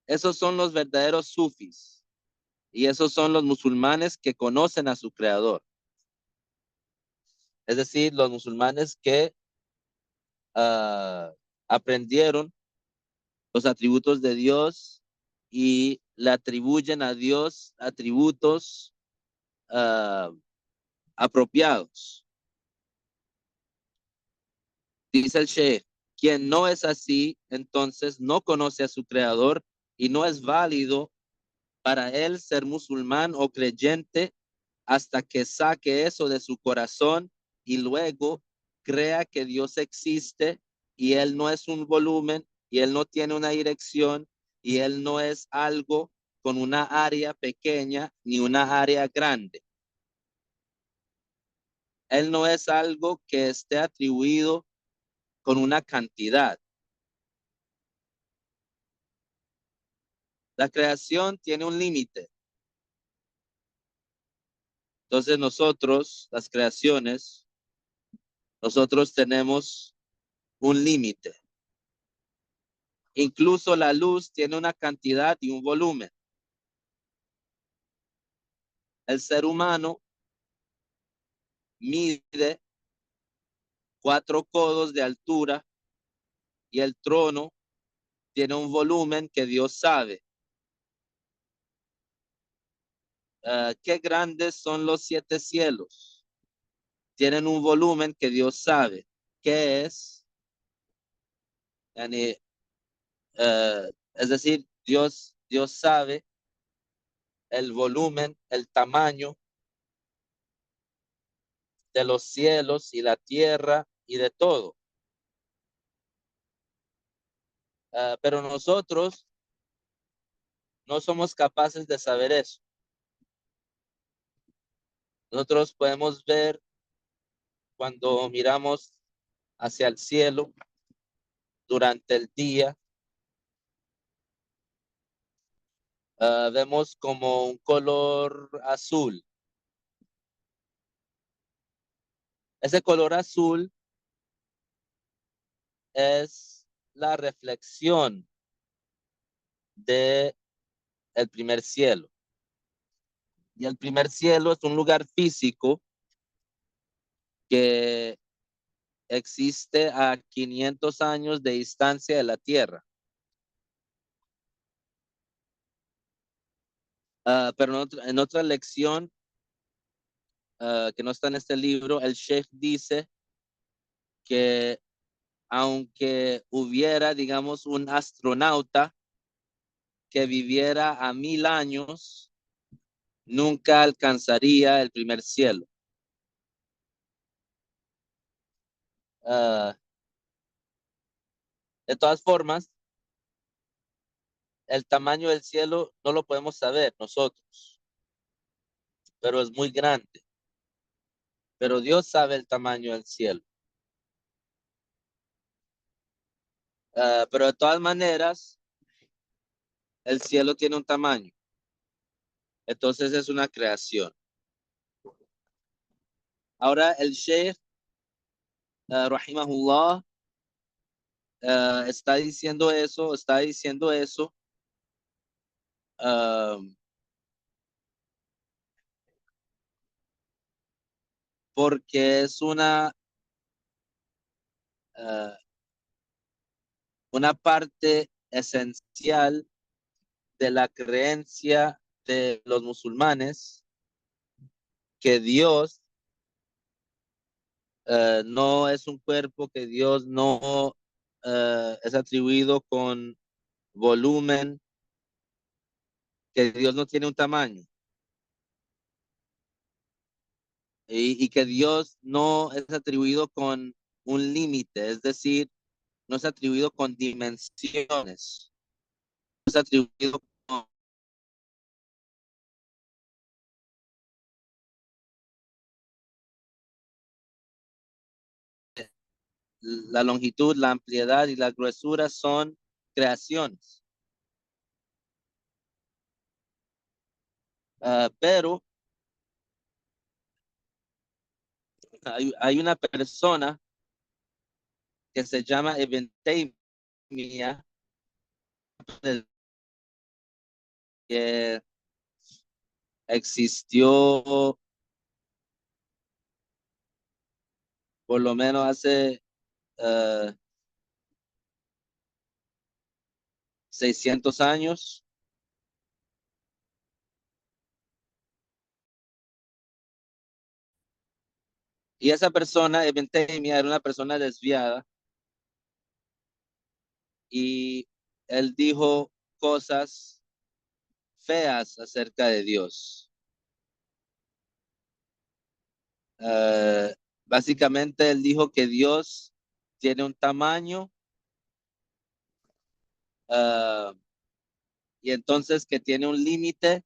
Esos son los verdaderos sufis y esos son los musulmanes que conocen a su creador. Es decir, los musulmanes que aprendieron los atributos de Dios y le atribuyen a Dios atributos uh, apropiados. Dice el Sheikh, quien no es así, entonces no conoce a su creador y no es válido para él ser musulmán o creyente hasta que saque eso de su corazón y luego crea que Dios existe y él no es un volumen y él no tiene una dirección y él no es algo con una área pequeña ni una área grande. Él no es algo que esté atribuido con una cantidad. La creación tiene un límite. Entonces nosotros, las creaciones, nosotros tenemos un límite. Incluso la luz tiene una cantidad y un volumen. El ser humano mide 4 codos de altura y el trono tiene un volumen que Dios sabe. ¿Qué grandes son los 7 cielos? Tienen un volumen que Dios sabe. ¿Qué es? Yani, es decir, Dios sabe el volumen, el tamaño de los cielos y la tierra y de todo. Pero nosotros no somos capaces de saber eso. Nosotros podemos ver cuando miramos hacia el cielo durante el día, vemos como un color azul. Ese color azul es la reflexión de el primer cielo. Y el primer cielo es un lugar físico que existe a 500 años de distancia de la Tierra. Pero en otra lección que no está en este libro, el Sheikh dice que aunque hubiera, digamos, un astronauta que viviera a 1000 años, nunca alcanzaría el primer cielo. Ah, de todas formas, el tamaño del cielo no lo podemos saber nosotros, pero es muy grande. Pero Dios sabe el tamaño del cielo. Pero de todas maneras, el cielo tiene un tamaño. Entonces es una creación. Ahora el Sheikh, rahimahullah, está diciendo eso, ah, porque es ah, una parte esencial de la creencia de los musulmanes que Dios no es un cuerpo, que Dios no es atribuido con volumen, que Dios no tiene un tamaño y que Dios no es atribuido con un límite, es decir, no es atribuido con dimensiones, no es atribuido con la longitud, la ampliedad y la gruesura son creaciones. Pero hay una persona que se llama Ibn Taymiyyah, que existió por lo menos hace 600 años. Y esa persona, Ibn Taymiyyah, era una persona desviada y él dijo cosas feas acerca de Dios. Eh, Básicamente él dijo que Dios tiene un tamaño eh, y entonces que tiene un límite,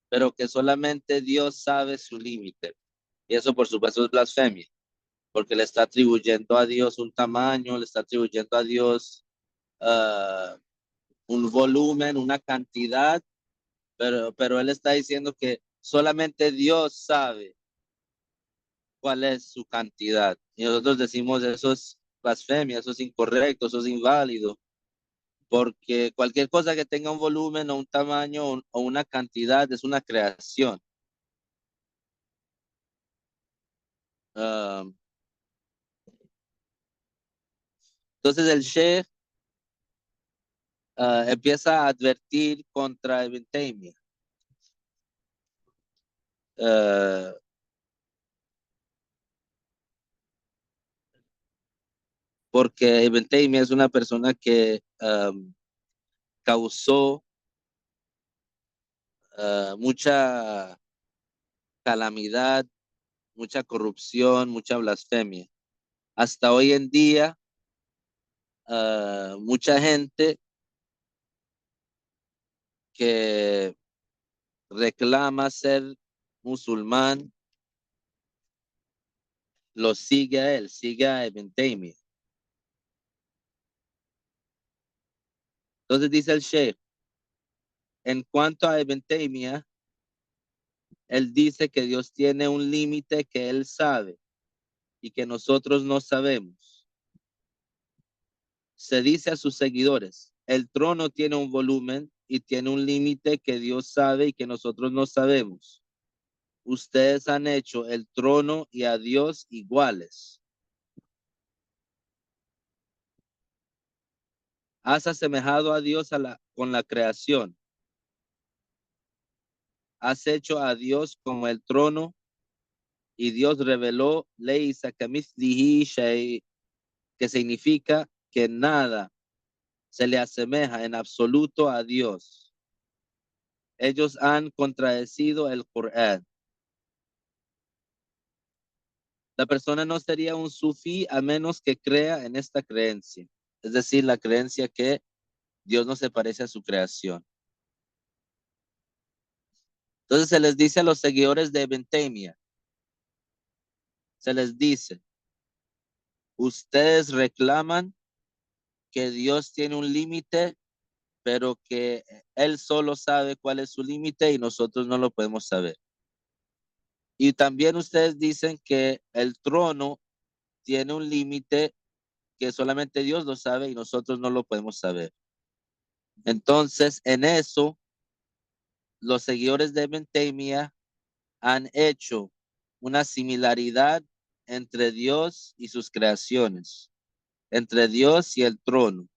pero que solamente Dios sabe su límite. Y eso por supuesto es blasfemia, porque le está atribuyendo a Dios un tamaño, le está atribuyendo a Dios uh, un volumen, una cantidad, pero él está diciendo que solamente Dios sabe cuál es su cantidad. Y nosotros decimos eso es blasfemia, eso es incorrecto, eso es inválido, porque cualquier cosa que tenga un volumen o un tamaño o una cantidad es una creación. Uh, entonces el Sheikh empieza a advertir contra Ibn Taymiyyah. Uh, Porque Ibn Taymiyyah es una persona que causó mucha calamidad, mucha corrupción, mucha blasfemia. Hasta hoy en día, mucha gente que reclama ser musulmán lo sigue a él, sigue a Ibn Taymiyyah. Entonces dice el Sheikh, en cuanto a Ibn Taymiyyah, él dice que Dios tiene un límite que él sabe y que nosotros no sabemos. Se dice a sus seguidores, el trono tiene un volumen y tiene un límite que Dios sabe y que nosotros no sabemos. Ustedes han hecho el trono y a Dios iguales. has asemejado a Dios con la creación. Has hecho a Dios como el trono y Dios reveló Leisa kamithlihi shay, que significa que nada se le asemeja en absoluto a Dios. Ellos han contradecido el Corán. La persona no sería un sufí a menos que crea en esta creencia, es decir, la creencia que Dios no se parece a su creación. Entonces se les dice a los seguidores de Ibn Taymiyyah, se les dice, ustedes reclaman que Dios tiene un límite, pero que Él solo sabe cuál es su límite y nosotros no lo podemos saber. Y también ustedes dicen que el trono tiene un límite que solamente Dios lo sabe y nosotros no lo podemos saber. Entonces, en eso, los seguidores de Ibn Taymiyyah han hecho una similaridad entre Dios y sus creaciones, entre Dios y el trono.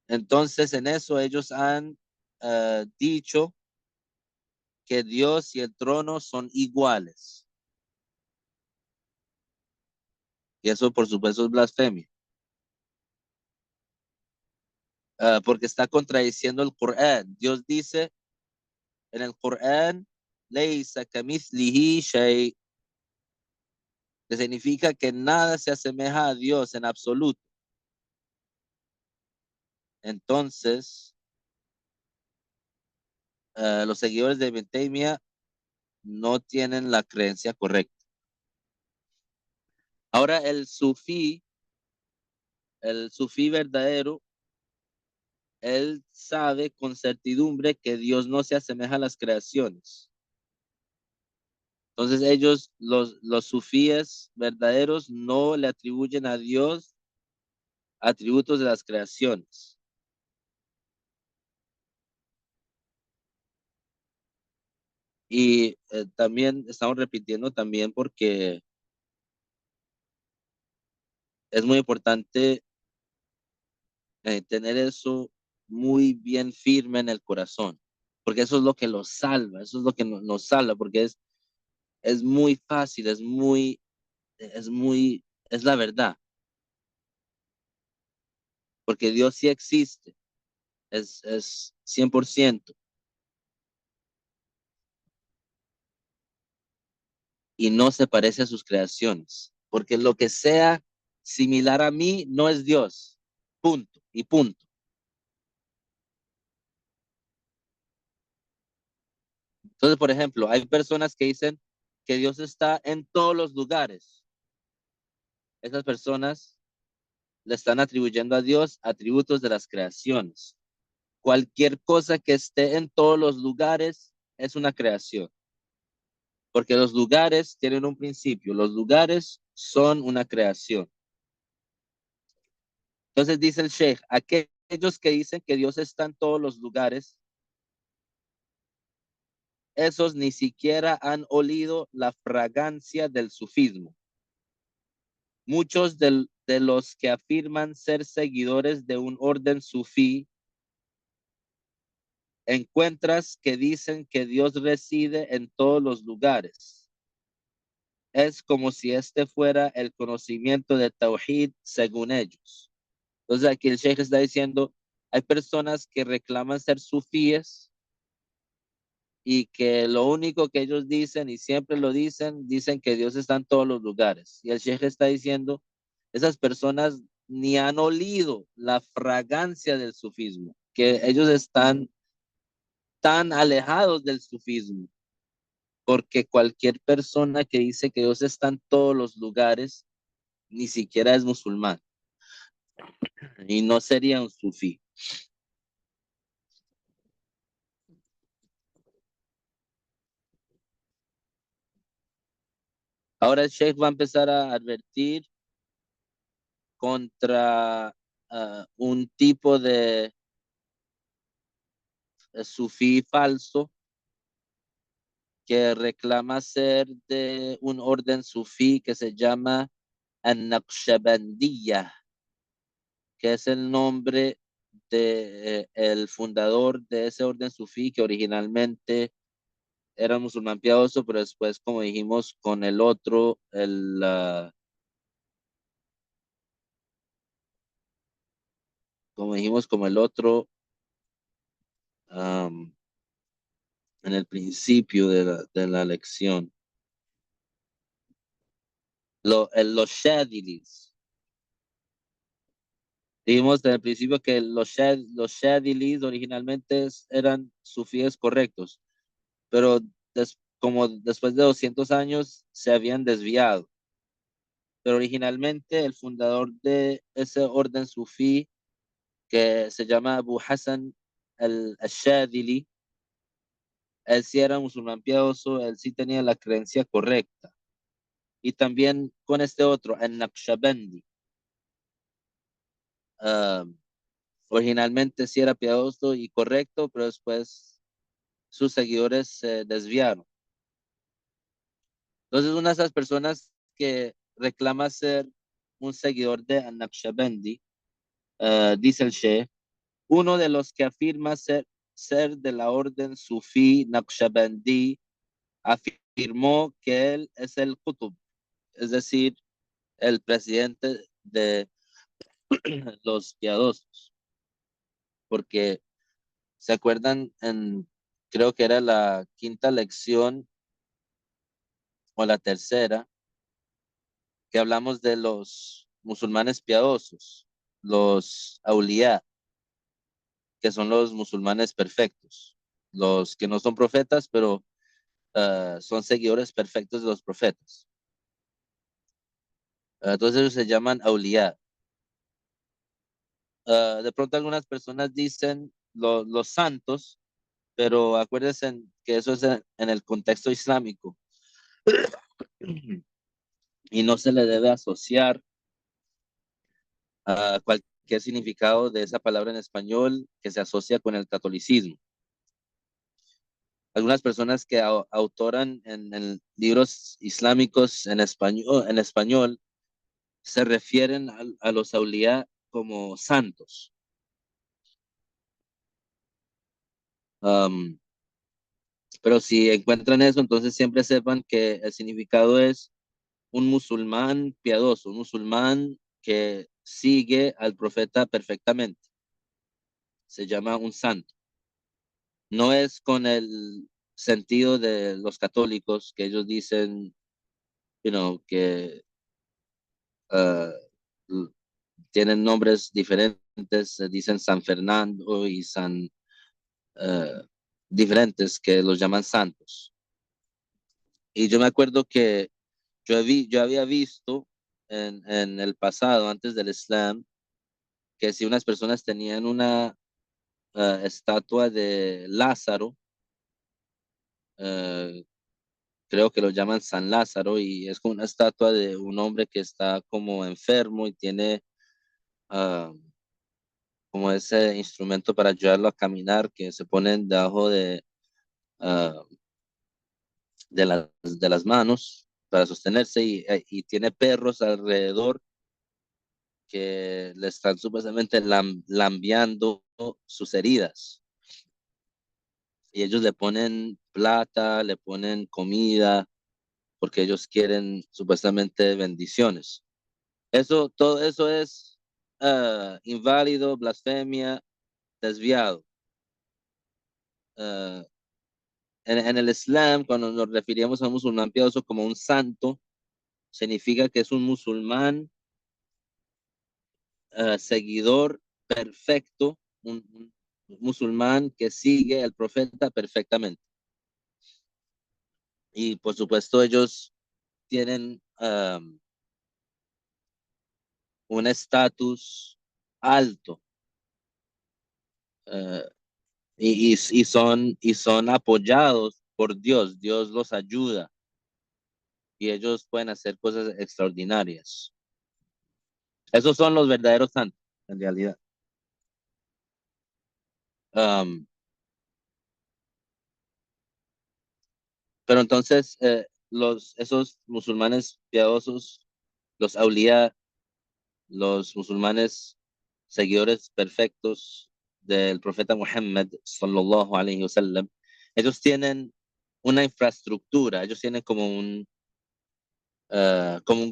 Entonces, en eso ellos han dicho que Dios y el trono son iguales. Y eso, por supuesto, es blasfemia. Porque está contradiciendo el Corán. Dios dice en el Corán, Leisa kamithlihi shay, que significa que nada se asemeja a Dios en absoluto. Entonces, los seguidores de Ibn Taymiyyah no tienen la creencia correcta. Ahora, el sufí verdadero, él sabe con certidumbre que Dios no se asemeja a las creaciones. Entonces ellos, los sufíes verdaderos, no le atribuyen a Dios atributos de las creaciones. Y también estamos repitiendo también porque es muy importante tener eso muy bien firme en el corazón, porque eso es lo que los salva, eso es lo que nos salva, porque es muy fácil, es la verdad, porque Dios sí existe, es 100% y no se parece a sus creaciones, porque lo que sea similar a mí no es Dios, punto y punto. Entonces, por ejemplo, hay personas que dicen que Dios está en todos los lugares. Esas personas le están atribuyendo a Dios atributos de las creaciones. Cualquier cosa que esté en todos los lugares es una creación, porque los lugares tienen un principio, los lugares son una creación. Entonces dice el Sheikh, aquellos que dicen que Dios está en todos los lugares, esos ni siquiera han olido la fragancia del sufismo. Muchos de los que afirman ser seguidores de un orden sufí encuentras que dicen que Dios reside en todos los lugares. Es como si este fuera el conocimiento de Tawhid según ellos. Entonces aquí el Sheikh está diciendo, hay personas que reclaman ser sufíes y que lo único que ellos dicen y siempre lo dicen que Dios está en todos los lugares. Y el Sheikh está diciendo, esas personas ni han olido la fragancia del sufismo, que ellos están tan alejados del sufismo, porque cualquier persona que dice que Dios está en todos los lugares, ni siquiera es musulmán y no sería un sufí. Ahora el Sheikh va a empezar a advertir contra un tipo de sufí falso que reclama ser de un orden sufí que se llama An-Naqshbandiyya. que es el nombre de el fundador de ese orden sufí que originalmente era musulmán piadoso, pero después, como dijimos, con el otro, como dijimos, como el otro, am, en el principio de la lección, los Shadilis. Dijimos en el principio que los Shadilis originalmente eran sufíes correctos, pero como después de 200 años se habían desviado. Pero originalmente el fundador de ese orden sufí, que se llama Abu Hassan al-Shadili, él sí era musulmán piadoso, él sí tenía la creencia correcta. Y también con este otro, el Naqshbandi, ah, originalmente sí era piadoso y correcto, pero después sus seguidores se desviaron. Entonces, una de esas personas que reclama ser un seguidor de Al-Naqshbandi, dice el Sheikh, uno de los que afirma ser de la orden sufí Naqshbandi, afirmó que él es el Qutb, es decir, el presidente de los piadosos, porque se acuerdan creo que era la quinta lección o la tercera, que hablamos de los musulmanes piadosos, los auliá, que son los musulmanes perfectos, los que no son profetas, pero son seguidores perfectos de los profetas. Entonces ellos se llaman auliá. De pronto algunas personas dicen los santos, pero acuérdense que eso es en el contexto islámico y no se le debe asociar a cualquier significado de esa palabra en español que se asocia con el catolicismo. Algunas personas que autoran en libros islámicos en español se refieren a los auliá como santos. Um, pero si encuentran eso, entonces siempre sepan que el significado es un musulmán piadoso, un musulmán que sigue al profeta perfectamente. Se llama un santo. No es con el sentido de los católicos que ellos dicen, que uh, tienen nombres diferentes, dicen San Fernando y San diferentes que los llaman santos. Y yo me acuerdo que yo había visto en el pasado, antes del Islam, que si unas personas tenían una estatua de Lázaro, uh, creo que lo llaman San Lázaro, y es como una estatua de un hombre que está como enfermo y tiene uh, como ese instrumento para ayudarlo a caminar que se ponen debajo uh, de las manos para sostenerse y tiene perros alrededor que le están supuestamente lambiando sus heridas. Y ellos le ponen plata, le ponen comida, porque ellos quieren supuestamente bendiciones. Todo eso es inválido, blasfemia, desviado. Uh, en el Islam, cuando nos referíamos a un musulmán piadoso como un santo, significa que es un musulmán seguidor perfecto, un musulmán que sigue al profeta perfectamente. Y por supuesto ellos tienen un estatus alto, uh, y son apoyados por Dios. Dios los ayuda y ellos pueden hacer cosas extraordinarias. Esos son los verdaderos santos, en realidad. Um, pero entonces, esos musulmanes piadosos, los auliá, los musulmanes seguidores perfectos del profeta Muhammad, sallallahu alayhi wa sallam, ellos tienen una infraestructura, ellos tienen como un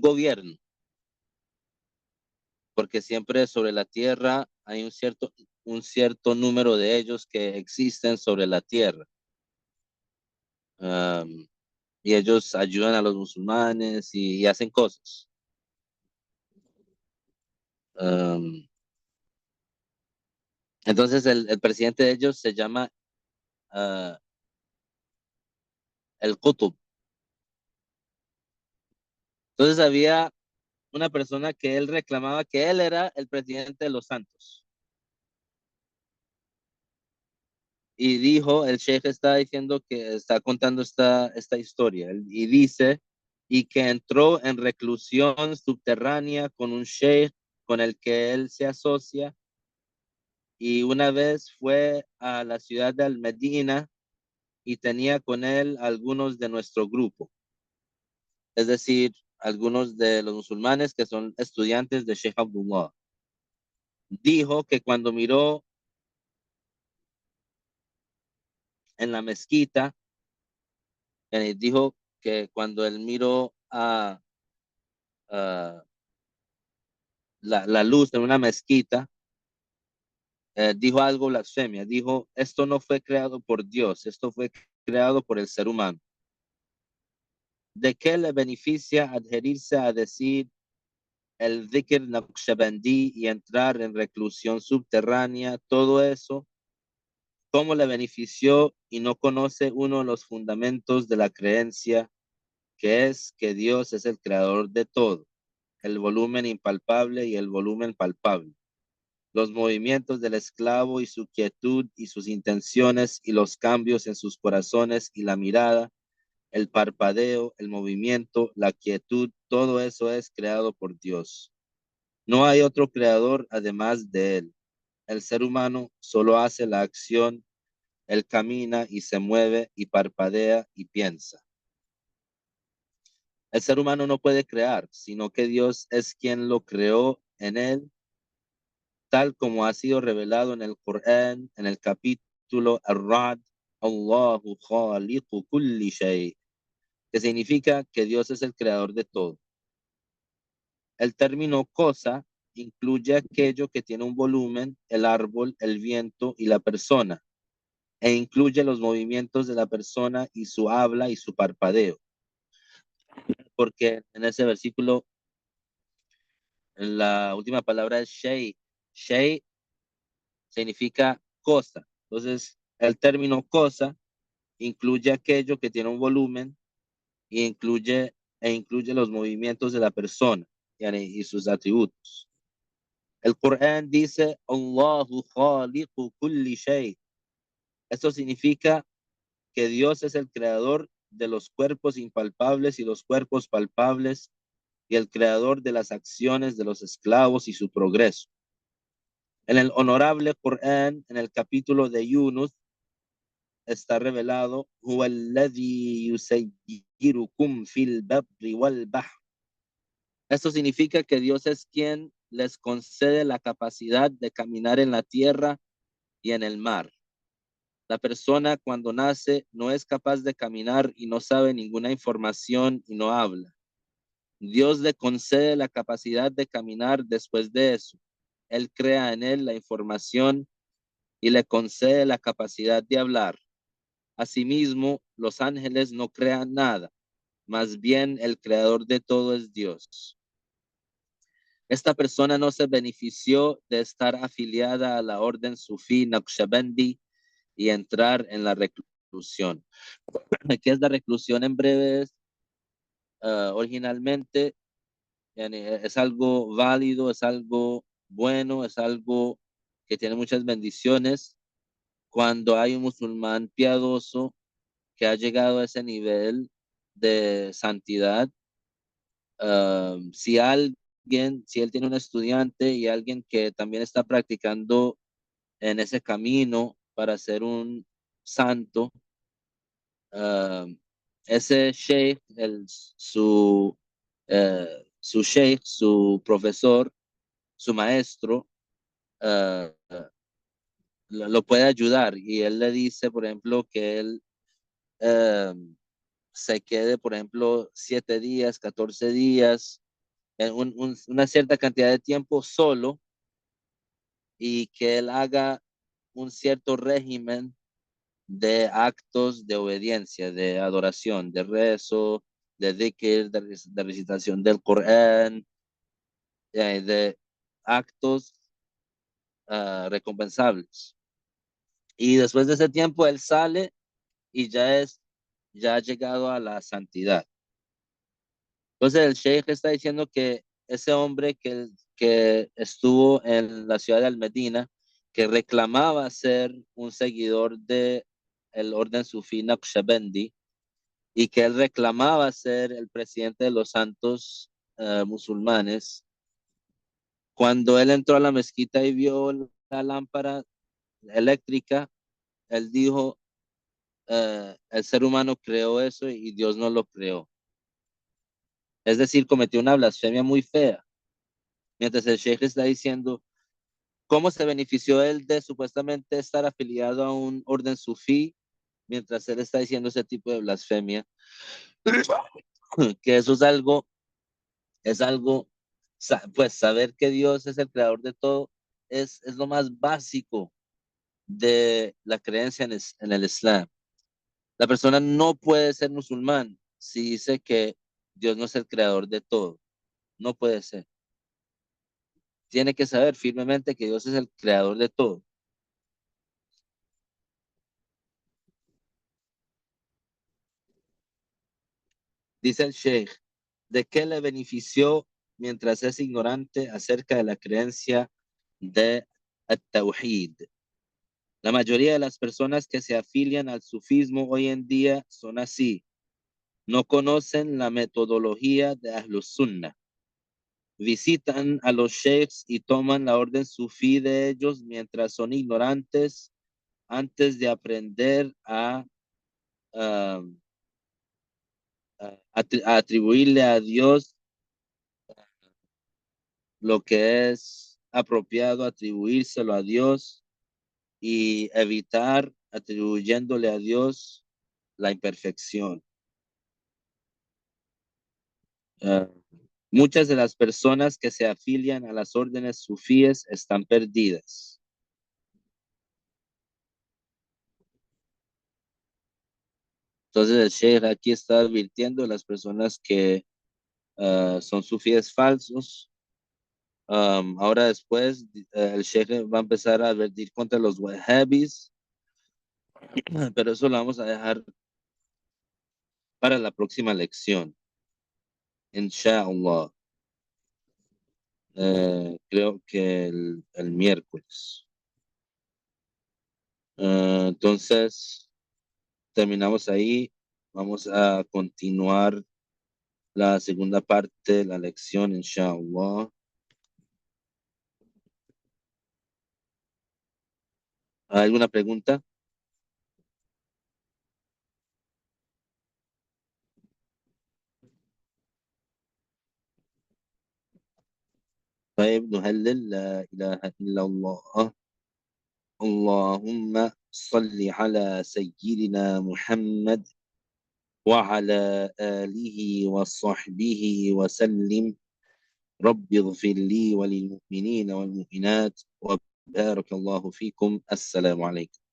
gobierno, porque siempre sobre la tierra hay un cierto número de ellos que existen sobre la tierra. Um, y ellos ayudan a los musulmanes y hacen cosas. Um, entonces el presidente de ellos se llama uh, el Qutb. Entonces había una persona que él reclamaba que él era el presidente de los santos. Y dijo, el sheikh está diciendo que está contando esta historia. Y dice, y que entró en reclusión subterránea con un sheikh con el que él se asocia. Y una vez fue a la ciudad de Al-Medina y tenía con él algunos de nuestro grupo. Es decir, algunos de los musulmanes que son estudiantes de Sheikh Abdullah. Dijo que cuando miró en la mezquita, dijo que cuando él miró a la luz en una mezquita, dijo algo blasfemia. Dijo, esto no fue creado por Dios, esto fue creado por el ser humano. ¿De qué le beneficia adherirse a decir el dhikr naqshbandí y entrar en reclusión subterránea? Todo eso, ¿cómo le benefició y no conoce uno de los fundamentos de la creencia, que es que Dios es el creador de todo, el volumen impalpable y el volumen palpable, los movimientos del esclavo y su quietud y sus intenciones y los cambios en sus corazones y la mirada, el parpadeo, el movimiento, la quietud, todo eso es creado por Dios. No hay otro creador además de él. El ser humano solo hace la acción, él camina y se mueve y parpadea y piensa. El ser humano no puede crear, sino que Dios es quien lo creó en él, tal como ha sido revelado en el Corán, en el capítulo Ar-Ra'd, Allahu khaliqu kulli shay, que significa que Dios es el creador de todo. El término cosa incluye aquello que tiene un volumen, el árbol, el viento y la persona, e incluye los movimientos de la persona y su habla y su parpadeo, porque en ese versículo la última palabra es shay. Shay significa cosa. Entonces, el término cosa incluye aquello que tiene un volumen y incluye los movimientos de la persona y sus atributos. El Corán dice, Allahu khaliqu kulli shay. Esto significa que Dios es el creador de los cuerpos impalpables y los cuerpos palpables y el creador de las acciones de los esclavos y su progreso. En el honorable Corán, en el capítulo de Yunus, está revelado, Huwa alladhi yusayyirukum fil barri wal bahr. Esto significa que Dios es quien les concede la capacidad de caminar en la tierra y en el mar. La persona cuando nace no es capaz de caminar y no sabe ninguna información y no habla. Dios le concede la capacidad de caminar después de eso. Él crea en él la información y le concede la capacidad de hablar. Asimismo, los ángeles no crean nada, más bien el creador de todo es Dios. Esta persona no se benefició de estar afiliada a la orden sufí Naqshbandi y entrar en la reclusión. ¿Qué es la reclusión en breves? Originalmente es algo válido, es algo bueno, es algo que tiene muchas bendiciones. Cuando hay un musulmán piadoso que ha llegado a ese nivel de santidad, si él tiene un estudiante y alguien que también está practicando en ese camino para ser un santo, uh, ese sheikh, su sheikh, su profesor, su maestro, ah, lo puede ayudar. Y él le dice, por ejemplo, que él eh, se quede, por ejemplo, 7 días, 14 días, en una cierta cantidad de tiempo solo y que él haga un cierto régimen de actos de obediencia, de adoración, de rezo, de dhikr, de recitación del Corán, de actos recompensables. Y después de ese tiempo él sale y ya ha llegado a la santidad. Entonces el sheikh está diciendo que ese hombre que estuvo en la ciudad de Al-Medina, que reclamaba ser un seguidor de el orden sufí Naqshbandi y que él reclamaba ser el presidente de los santos musulmanes, cuando él entró a la mezquita y vio la lámpara eléctrica, él dijo, el ser humano creó eso y Dios no lo creó. Es decir, cometió una blasfemia muy fea. Mientras el sheikh está diciendo cómo se benefició él de supuestamente estar afiliado a un orden sufí, mientras él está diciendo ese tipo de blasfemia, que eso es algo, pues saber que Dios es el creador de todo es lo más básico de la creencia en el Islam. La persona no puede ser musulmán si dice que Dios no es el creador de todo. No puede ser. Tiene que saber firmemente que Dios es el creador de todo. Dice el Sheikh, ¿de qué le benefició mientras es ignorante acerca de la creencia de At-Tawhid? La mayoría de las personas que se afilian al sufismo hoy en día son así. No conocen la metodología de Ahlus Sunnah. Visitan a los sheikhs y toman la orden sufí de ellos mientras son ignorantes antes de aprender a, a atribuirle a Dios lo que es apropiado, atribuírselo a Dios y evitar atribuyéndole a Dios la imperfección. Uh, Muchas de las personas que se afilian a las órdenes sufíes están perdidas. Entonces el Sheikh aquí está advirtiendo a las personas que son sufíes falsos. Ahora después el Sheikh va a empezar a advertir contra los wahhabis, pero eso lo vamos a dejar para la próxima lección, inshallah. Creo que el miércoles. Entonces, terminamos ahí. Vamos a continuar la segunda parte de la lección, inshallah. ¿Alguna pregunta? طيب نهلل لا إله إلا الله اللهم صل على سيدنا محمد وعلى آله وصحبه وسلم رب اغفر لي وللمؤمنين والمؤمنات وبارك الله فيكم السلام عليكم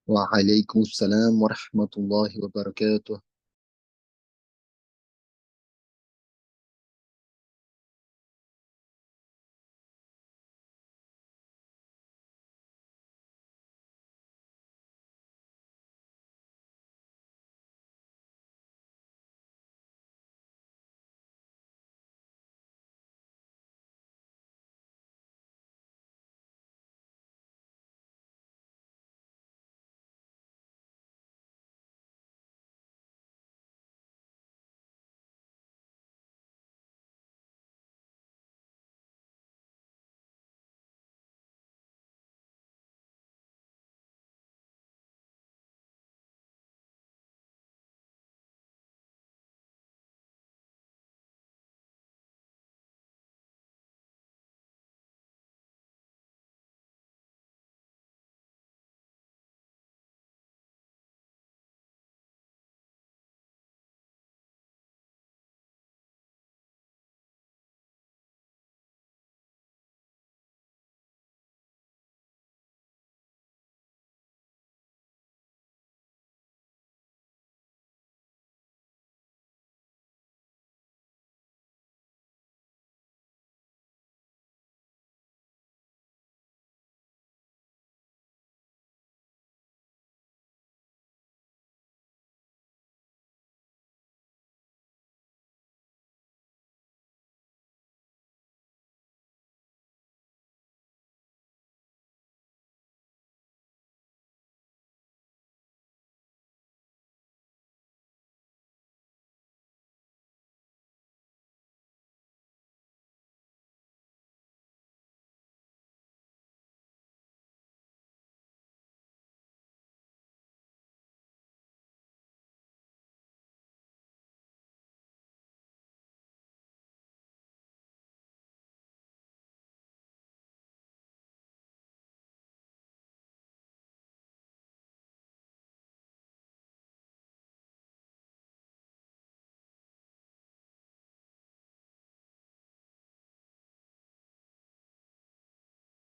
وعليكم السلام ورحمة الله وبركاته.